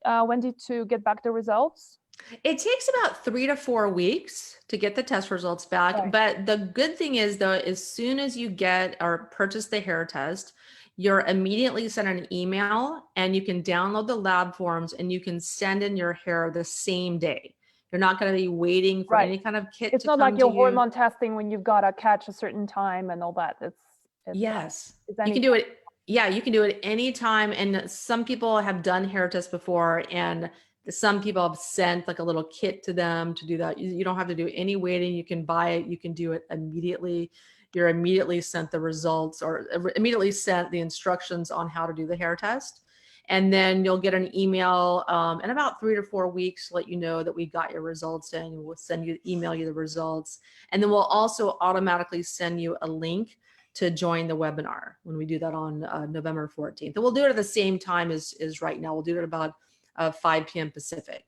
Wendy, to get back the results? It takes about 3 to 4 weeks to get the test results back. Right. But the good thing is, though, as soon as you get or purchase the hair test, you're immediately sent an email and you can download the lab forms and you can send in your hair the same day. You're not going to be waiting for any kind of kit. It's not like your hormone testing when you've got to catch a certain time and all that. Yes, you can do it. Yeah, you can do it anytime. And some people have done hair tests before, and some people have sent like a little kit to them to do that. You don't have to do any waiting. You can buy it. You can do it immediately. You're immediately sent the results or immediately sent the instructions on how to do the hair test. And then you'll get an email in about 3 to 4 weeks to let you know that we got your results in. We'll email you the results. And then we'll also automatically send you a link to join the webinar when we do that on November 14th. And we'll do it at the same time as right now. We'll do it at about 5 p.m. Pacific.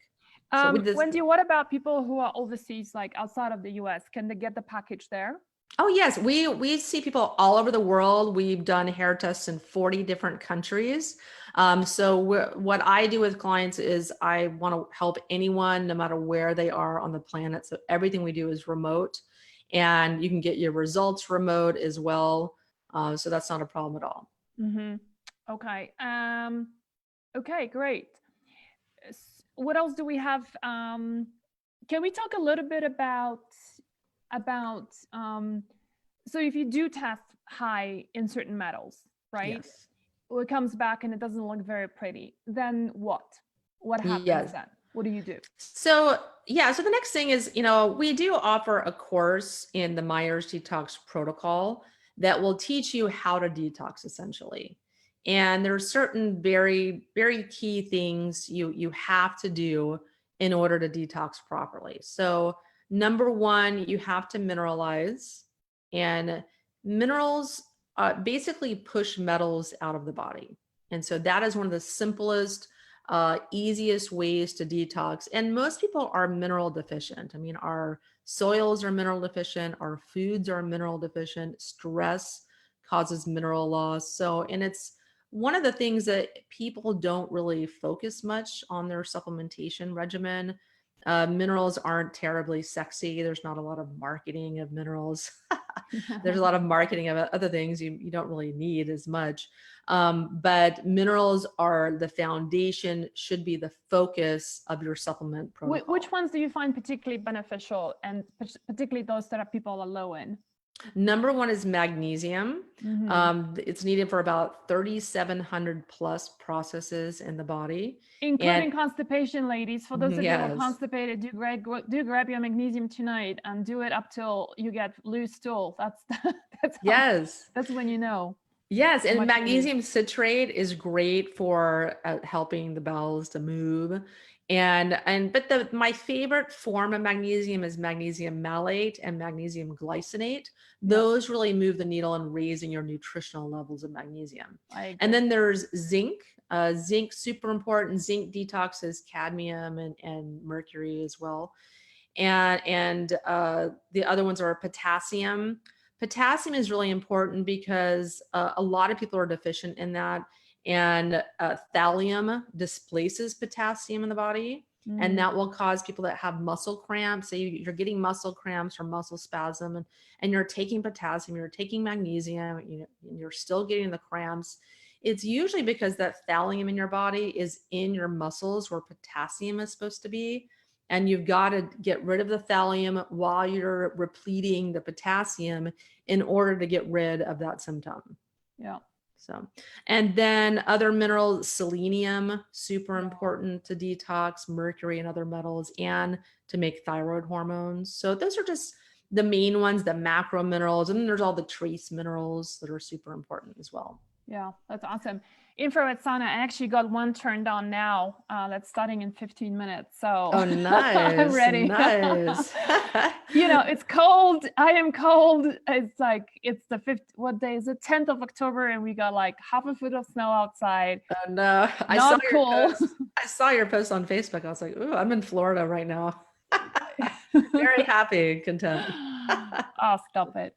Wendy, what about people who are overseas, like outside of the US? Can they get the package there? Oh, yes. We see people all over the world. We've done hair tests in 40 different countries. So what I do with clients is I want to help anyone, no matter where they are on the planet. So everything we do is remote, and you can get your results remote as well. So that's not a problem at all. Mm-hmm. Okay. Okay, great. What else do we have? Can we talk a little bit about so if you do test high in certain metals, right? Yes. Well, it comes back and it doesn't look very pretty. Then what happens then? What do you do? So the next thing is, we do offer a course in the Myers detox protocol that will teach you how to detox essentially. And there are certain very, very key things you have to do in order to detox properly. So number one, you have to mineralize, and minerals basically push metals out of the body. And so that is one of the simplest easiest ways to detox. And most people are mineral deficient. I mean, our soils are mineral deficient, our foods are mineral deficient, stress causes mineral loss. So, and it's one of the things that people don't really focus much on their supplementation regimen. Minerals aren't terribly sexy. There's not a lot of marketing of minerals. There's a lot of marketing of other things you don't really need as much. But minerals are the foundation, should be the focus of your supplement protocol. Which ones do you find particularly beneficial, and particularly those that people are low in? Number one is magnesium. It's needed for about 3,700 plus processes in the body, including constipation, ladies. For those of you who are constipated, do grab your magnesium tonight and do it up till you get loose stool. That's when you know. Yes, and magnesium citrate is great for helping the bowels to move. But my favorite form of magnesium is magnesium malate and magnesium glycinate. Those really move the needle in raising your nutritional levels of magnesium. And then there's zinc. Zinc, super important. Zinc detoxes cadmium and mercury as well. And the other ones are potassium. Potassium is really important because a lot of people are deficient in that. And thallium displaces potassium in the body, and that will cause people that have muscle cramps. So you're getting muscle cramps or muscle spasm, and you're taking potassium, you're taking magnesium, you're still getting the cramps. It's usually because that thallium in your body is in your muscles where potassium is supposed to be. And you've got to get rid of the thallium while you're repleting the potassium in order to get rid of that symptom. Yeah. So, and then other minerals, selenium, super important to detox, mercury and other metals, and to make thyroid hormones. So those are just the main ones, the macro minerals. And then there's all the trace minerals that are super important as well. Yeah, that's awesome. Infrared sauna, I actually got one turned on now. That's starting in 15 minutes. So nice. I'm ready. Nice. It's cold. I am cold. It's like, it's the 5th, what day is it? 10th of October. And we got like half a foot of snow outside. Oh no. Not cool. I saw your post on Facebook. I was like, ooh, I'm in Florida right now. Very happy and content. Oh, stop it.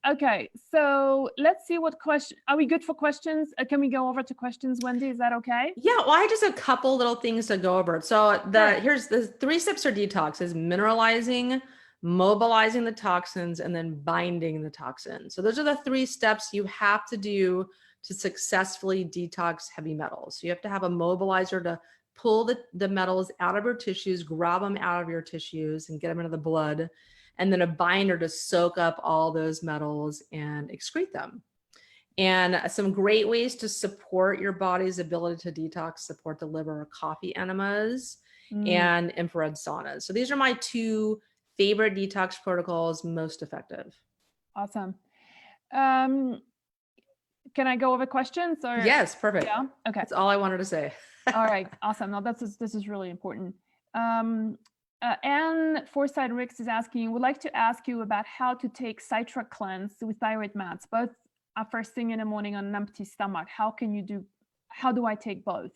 Okay, so let's see what question. Are we good for questions? Can we go over to questions, Wendy? Is that okay? Yeah, well, I just have a couple little things to go over. So here's the 3 steps for detox: is mineralizing, mobilizing the toxins, and then binding the toxin. So those are the 3 steps you have to do to successfully detox heavy metals. So you have to have a mobilizer to pull the metals out of your tissues, grab them out of your tissues and get them into the blood, and then a binder to soak up all those metals and excrete them. And some great ways to support your body's ability to detox, support the liver, are coffee enemas and infrared saunas. So these are my 2 favorite detox protocols, most effective. Awesome. Can I go over questions? Or? Yes, perfect. Yeah. Okay. That's all I wanted to say. All right. Awesome. No, this is really important. Anne Forsyth Ricks is asking, would like to ask you about how to take Citra Cleanse with thyroid mats, both first thing in the morning on an empty stomach. How do I take both?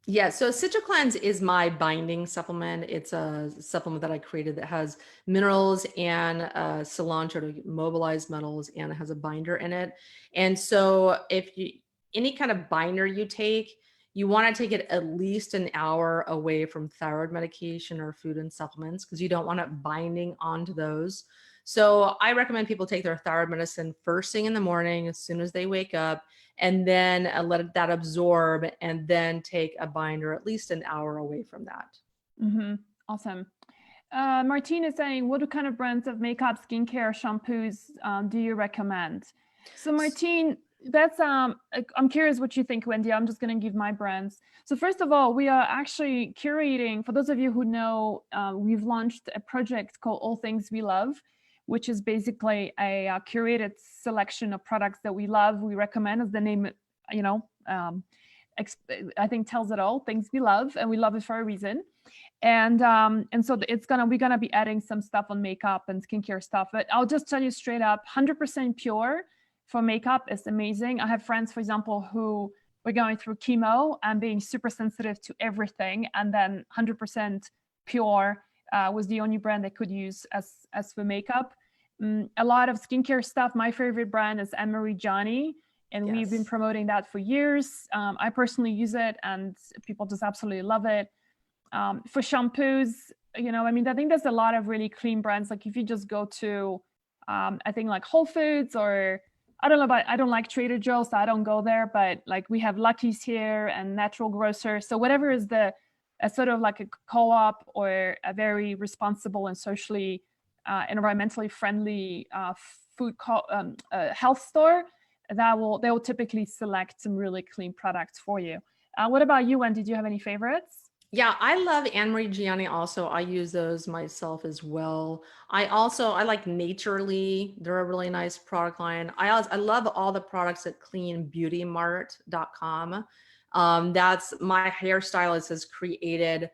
Yeah, so Citra Cleanse is my binding supplement. It's a supplement that I created that has minerals and cilantro to mobilize metals, and it has a binder in it. And so any kind of binder you take, you want to take it at least an hour away from thyroid medication or food and supplements, because you don't want it binding onto those. So I recommend people take their thyroid medicine first thing in the morning, as soon as they wake up, and then let that absorb, and then take a binder at least an hour away from that. Awesome. Martine is saying, what kind of brands of makeup, skincare, shampoos do you recommend? So Martine, that's I'm curious what you think, Wendy. I'm just going to give my brands. So first of all, we are actually curating, for those of you who know, we've launched a project called All Things We Love, which is basically a curated selection of products that we love, we recommend, as the name, I think tells it all, things we love, and we love it for a reason. And so we're gonna be adding some stuff on makeup and skincare stuff, but I'll just tell you straight up, 100% pure for makeup is amazing. I have friends, for example, who were going through chemo and being super sensitive to everything, and then 100% pure was the only brand they could use as for makeup. A lot of skincare stuff. My favorite brand is Anne-Marie Johnny, and we've been promoting that for years. I personally use it, and people just absolutely love it. For shampoos, I think there's a lot of really clean brands. Like if you just go to, I think like Whole Foods, or I don't know about, I don't like Trader Joe's, so I don't go there, but like we have Lucky's here and Natural Grocer. So whatever is a sort of like a co-op or a very responsible and socially, environmentally friendly health store, they will typically select some really clean products for you. What about you, Wendy? Did you have any favorites? Yeah, I love Anne-Marie Gianni also. I use those myself as well. I like Naturally. They're a really nice product line. I love all the products at cleanbeautymart.com. That's my hairstylist has created,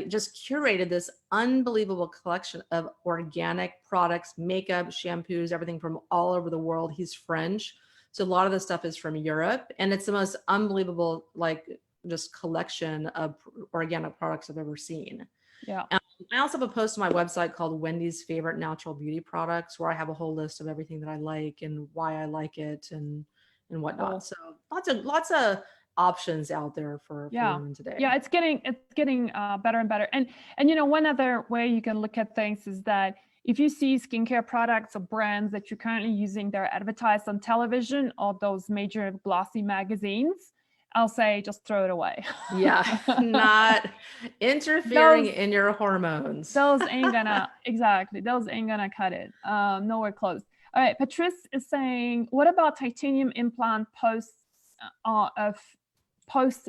just curated this unbelievable collection of organic products, makeup, shampoos, everything from all over the world. He's French, so a lot of the stuff is from Europe, and it's the most unbelievable, like, just collection of organic products I've ever seen. Yeah. I also have a post on my website called Wendy's Favorite Natural Beauty Products, where I have a whole list of everything that I like and why I like it and whatnot. Cool. So lots of options out there for women today. Yeah, it's getting better and better. And one other way you can look at things is that if you see skincare products or brands that you're currently using, they're advertised on television or those major glossy magazines, I'll say just throw it away. Yeah, not interfering in your hormones. Those ain't gonna cut it. Nowhere close. All right, Patrice is saying, what about titanium implant posts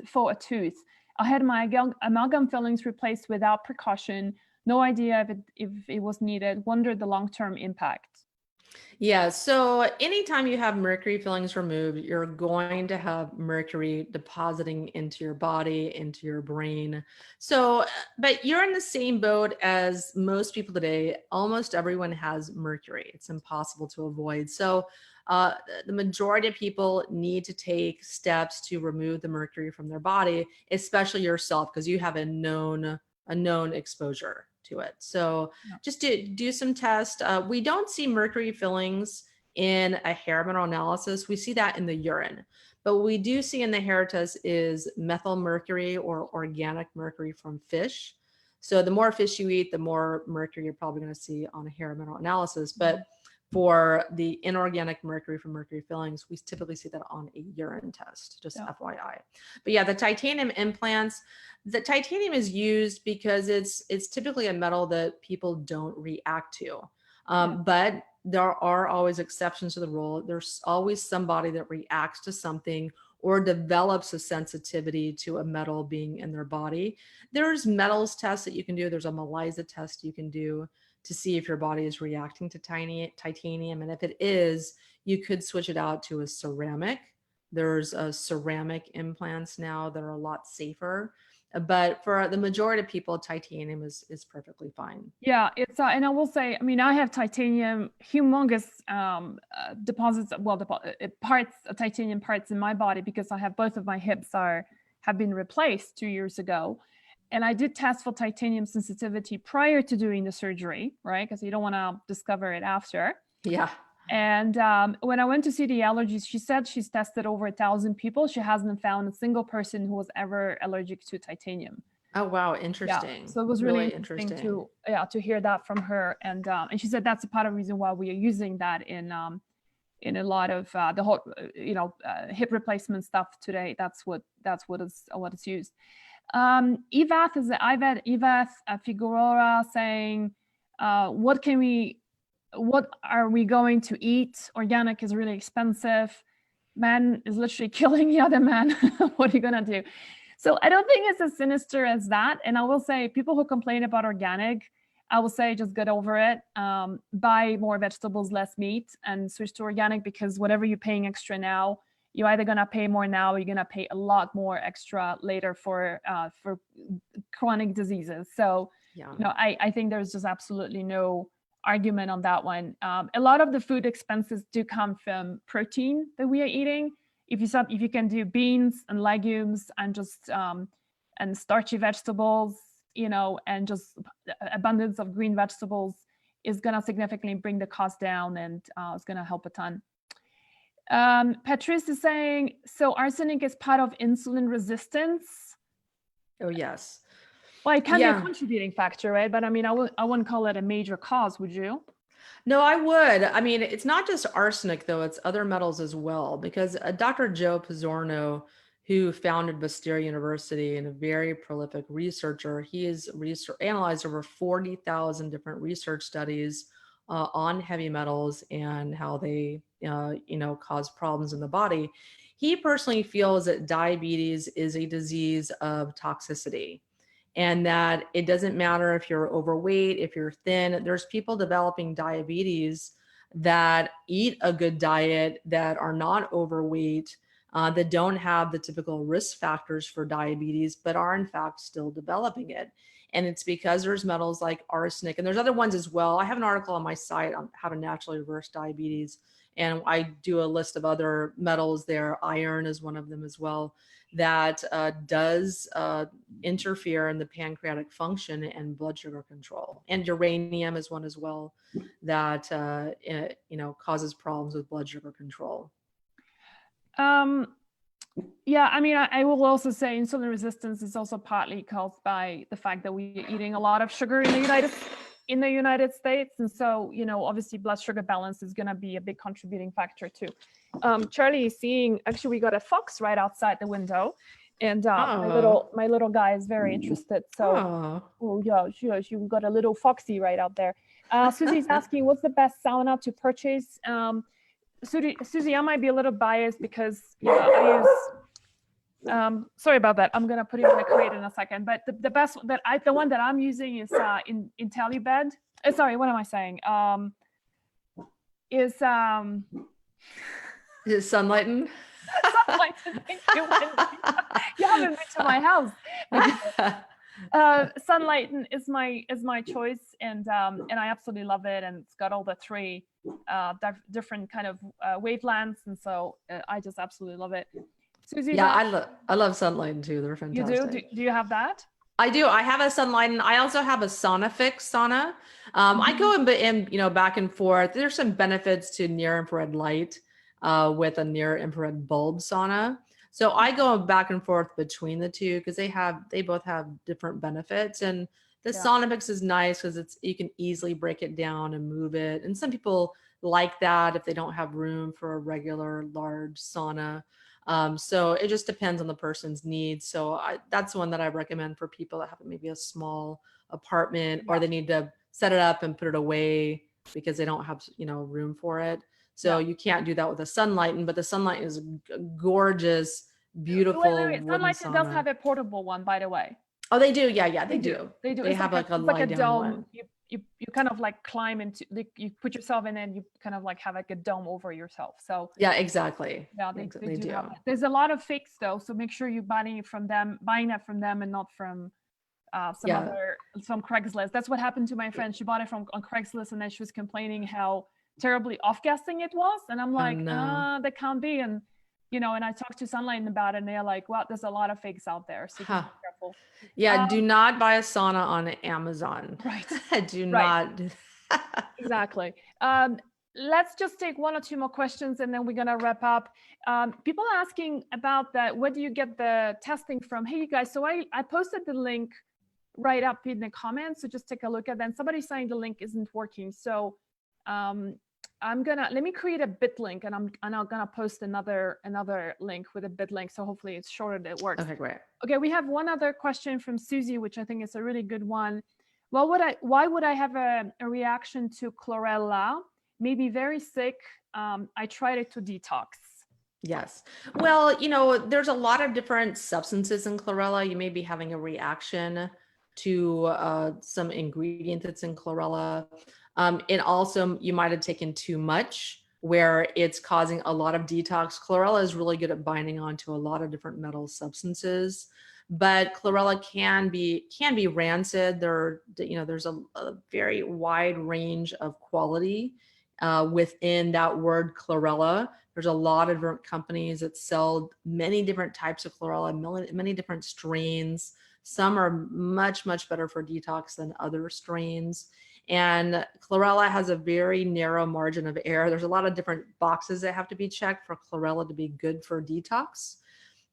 for a tooth? I had my amalgam fillings replaced without precaution. No idea if it was needed. Wondered the long-term impact. Yeah, so anytime you have mercury fillings removed, you're going to have mercury depositing into your body, into your brain. So, but you're in the same boat as most people today. Almost everyone has mercury. It's impossible to avoid. So, the majority of people need to take steps to remove the mercury from their body, especially yourself, because you have a known exposure to it. So just do some tests. We don't see mercury fillings in a hair mineral analysis. We see that in the urine, but what we do see in the hair test is methyl mercury or organic mercury from fish. So the more fish you eat, the more mercury you're probably going to see on a hair mineral analysis. But for the inorganic mercury from mercury fillings, we typically see that on a urine test, just FYI. But yeah, the titanium implants, the titanium is used because it's typically a metal that people don't react to. But there are always exceptions to the rule. There's always somebody that reacts to something or develops a sensitivity to a metal being in their body. There's metals tests that you can do. There's a ELISA test you can do to see if your body is reacting to titanium. And if it is, you could switch it out to a ceramic. There's ceramic implants now that are a lot safer. But for the majority of people, titanium is perfectly fine. Yeah, it's and I will say, I mean, I have titanium, humongous deposits, titanium parts in my body because I have both of my hips have been replaced 2 years ago. And I did test for titanium sensitivity prior to doing the surgery, right? Because you don't want to discover it after. Yeah. And when I went to see the allergist, she said she's tested over 1,000 people. She hasn't found a single person who was ever allergic to titanium. Oh, wow. Interesting. Yeah. So it was really interesting to hear that from her. And she said that's a part of the reason why we are using that in a lot of the whole, hip replacement stuff today. That's what it's used. Evath Figueroa saying, what are we going to eat? Organic is really expensive. Man is literally killing the other man. What are you gonna do? So I don't think it's as sinister as that. And I will say, people who complain about organic, I will say just get over it. Buy more vegetables, less meat, and switch to organic, because whatever you're paying extra now, you're either gonna pay more now or you're gonna pay a lot more extra later for chronic diseases. So I think there's just absolutely no argument on that one. A lot of the food expenses do come from protein that we are eating. if you can do beans and legumes and just and starchy vegetables, and just abundance of green vegetables is going to significantly bring the cost down, and it's going to help a ton. Patrice is saying, so arsenic is part of insulin resistance? Oh, yes. Well, it can be a contributing factor, right? But I mean, I wouldn't call it a major cause, would you? No, I would. I mean, it's not just arsenic, though. It's other metals as well, because Dr. Joe Pizzorno, who founded Bastyr University and a very prolific researcher, he has analyzed over 40,000 different research studies on heavy metals and how they, cause problems in the body. He personally feels that diabetes is a disease of toxicity, and that it doesn't matter if you're overweight, if you're thin. There's people developing diabetes that eat a good diet, that are not overweight, that don't have the typical risk factors for diabetes, but are in fact still developing it. And it's because there's metals like arsenic, and there's other ones as well. I have an article on my site on how to naturally reverse diabetes, and I do a list of other metals there. Iron is one of them as well, that does interfere in the pancreatic function and blood sugar control. And uranium is one as well that causes problems with blood sugar control. Yeah, I mean, I will also say insulin resistance is also partly caused by the fact that we're eating a lot of sugar in the United States. And so, obviously blood sugar balance is going to be a big contributing factor too. Charlie is seeing, actually, we got a fox right outside the window, and my little guy is very interested. So, you got a little foxy right out there. Susie's asking, what's the best sauna to purchase? Susie, I might be a little biased because I use. Sorry about that. I'm gonna put it in the crate in a second. But the best the one that I'm using is IntelliBed. Sorry, what am I saying? Is Sunlighten? Sunlighten. Thank you, Wendy. You haven't been to my house. Sunlighten is my choice, and I absolutely love it, and it's got all the three different kind of wavelengths, and so I just absolutely love it. Susie, I love Sunlighten too. They're fantastic. You do? Do you have that? I do. I have a Sunlighten. I also have a SaunaFix sauna. I go in back and forth. There's some benefits to near infrared light with a near infrared bulb sauna. So I go back and forth between the two because they both have different benefits. And the SaunaFix is nice because you can easily break it down and move it. And some people like that if they don't have room for a regular large sauna. So it just depends on the person's needs. So that's one that I recommend for people that have maybe a small apartment, or they need to set it up and put it away because they don't have room for it. So you can't do that with a Sunlighten, but the Sunlighten is a gorgeous, beautiful. Wait. Sunlighten does have a portable one, by the way. Oh, they do. Yeah, they do. They do. They have like a lie down dome. one. You kind of like climb into, you put yourself in, and you kind of like have like a dome over yourself. So yeah, exactly. Yeah, they do. There's a lot of fakes though, so make sure you're buying that from them and not from some Craigslist. That's what happened to my friend. She bought it on Craigslist, and then she was complaining how terribly off-gassing it was, and I'm like, that can't be. And and I talked to Sunlighten about it, and they're like, well, there's a lot of fakes out there, so be careful. Yeah, do not buy a sauna on Amazon. Right. Do not. Exactly. Let's just take one or two more questions, and then we're gonna wrap up. People are asking about that. Where do you get the testing from? Hey, you guys. So I posted the link right up in the comments, so just take a look at that. Somebody's saying the link isn't working, so let me create a bit link, and I'm gonna post another link with a bit link, so hopefully it's shorter that it works. Okay, great. Okay, we have one other question from Susie, which I think is a really good one. Why would I have a reaction to chlorella? Maybe very sick. I tried it to detox. Yes. Well, there's a lot of different substances in chlorella. You may be having a reaction to some ingredient that's in chlorella. And also you might have taken too much, where it's causing a lot of detox. Chlorella is really good at binding onto a lot of different metal substances, but chlorella can be rancid. There's a very wide range of quality within that word chlorella. There's a lot of different companies that sell many different types of chlorella, many different strains. Some are much, much better for detox than other strains. And chlorella has a very narrow margin of error. There's a lot of different boxes that have to be checked for chlorella to be good for detox.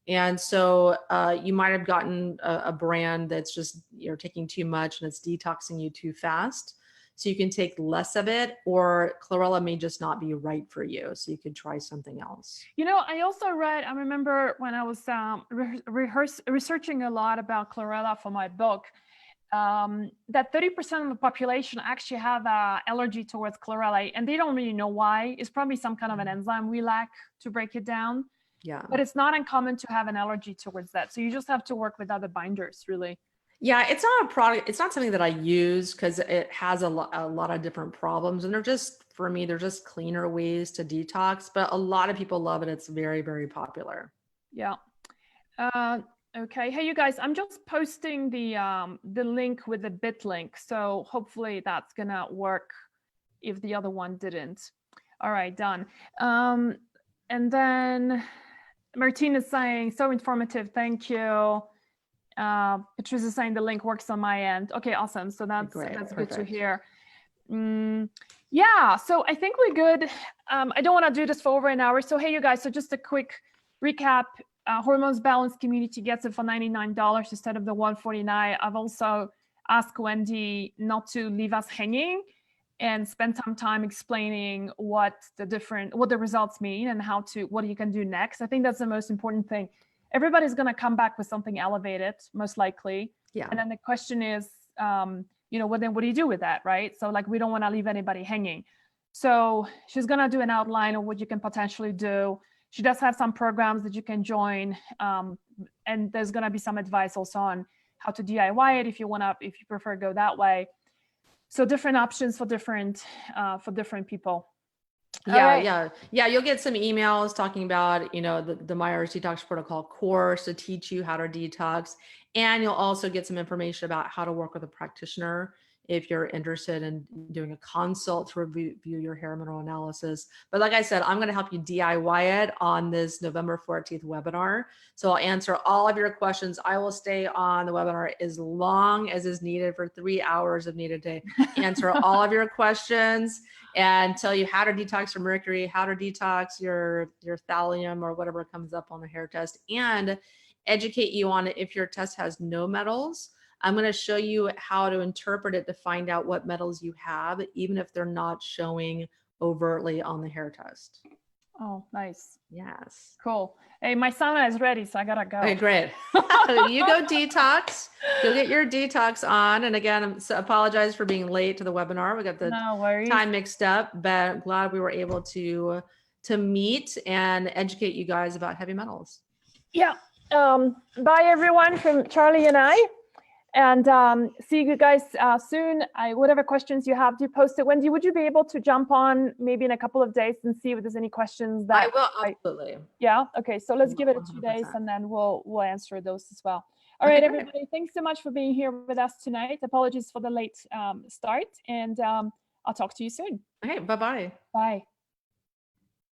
And so you might have gotten a brand that's just, you're taking too much and it's detoxing you too fast. So you can take less of it, or chlorella may just not be right for you. So you could try something else. You know, I also read, I remember when I was researching a lot about chlorella for my book, that 30% of the population actually have an allergy towards chlorella, and they don't really know why. It's probably some kind of an enzyme we lack to break it down. Yeah. But it's not uncommon to have an allergy towards that. So you just have to work with other binders, really. Yeah, it's not a product. It's not something that I use because it has a lot of different problems. And they're just, for me, they're just cleaner ways to detox. But a lot of people love it. It's very, very popular. Yeah. Okay. Hey, you guys, I'm just posting the link with the bit link. So hopefully that's going to work if the other one didn't. All right, done. And then Martina's saying, so informative. Thank you. Patricia is saying the link works on my end. Okay, awesome. So that's good to hear. Yeah, so I think we're good. I don't want to do this for over an hour. So hey, you guys, so just a quick recap. Hormones Balance Community gets it for $99 instead of the $149. I've also asked Wendy not to leave us hanging and spend some time explaining what the results mean and what you can do next. I think that's the most important thing. Everybody's going to come back with something elevated, most likely. Yeah. And then the question is, what do you do with that, right? So like, we don't want to leave anybody hanging. So she's going to do an outline of what you can potentially do. She does have some programs that you can join. And there's going to be some advice also on how to DIY it if you prefer to go that way. So different options for different people. Yeah. You'll get some emails talking about, the Myers Detox Protocol course to teach you how to detox. And you'll also get some information about how to work with a practitioner if you're interested in doing a consult to review your hair mineral analysis. But like I said, I'm going to help you DIY it on this November 14th webinar. So I'll answer all of your questions. I will stay on the webinar as long as is needed for 3 hours if needed to answer all of your questions and tell you how to detox your mercury, how to detox your thallium or whatever comes up on the hair test, and educate you on it. If your test has no metals, I'm going to show you how to interpret it to find out what metals you have, even if they're not showing overtly on the hair test. Oh, nice. Yes. Cool. Hey, my sauna is ready, so I gotta go. Okay, great. You go detox. Go get your detox on. And again, I apologize for being late to the webinar. We got the time mixed up, but I'm glad we were able to meet and educate you guys about heavy metals. Yeah. Bye everyone from Charlie and I. And see you guys soon. Whatever questions you have, do post it. Wendy, would you be able to jump on maybe in a couple of days and see if there's any questions that I will, absolutely. Yeah. Okay. So let's give it 2 days and then we'll answer those as well. All right, everybody. Thanks so much for being here with us tonight. Apologies for the late start, and I'll talk to you soon. Okay. Bye-bye. Bye.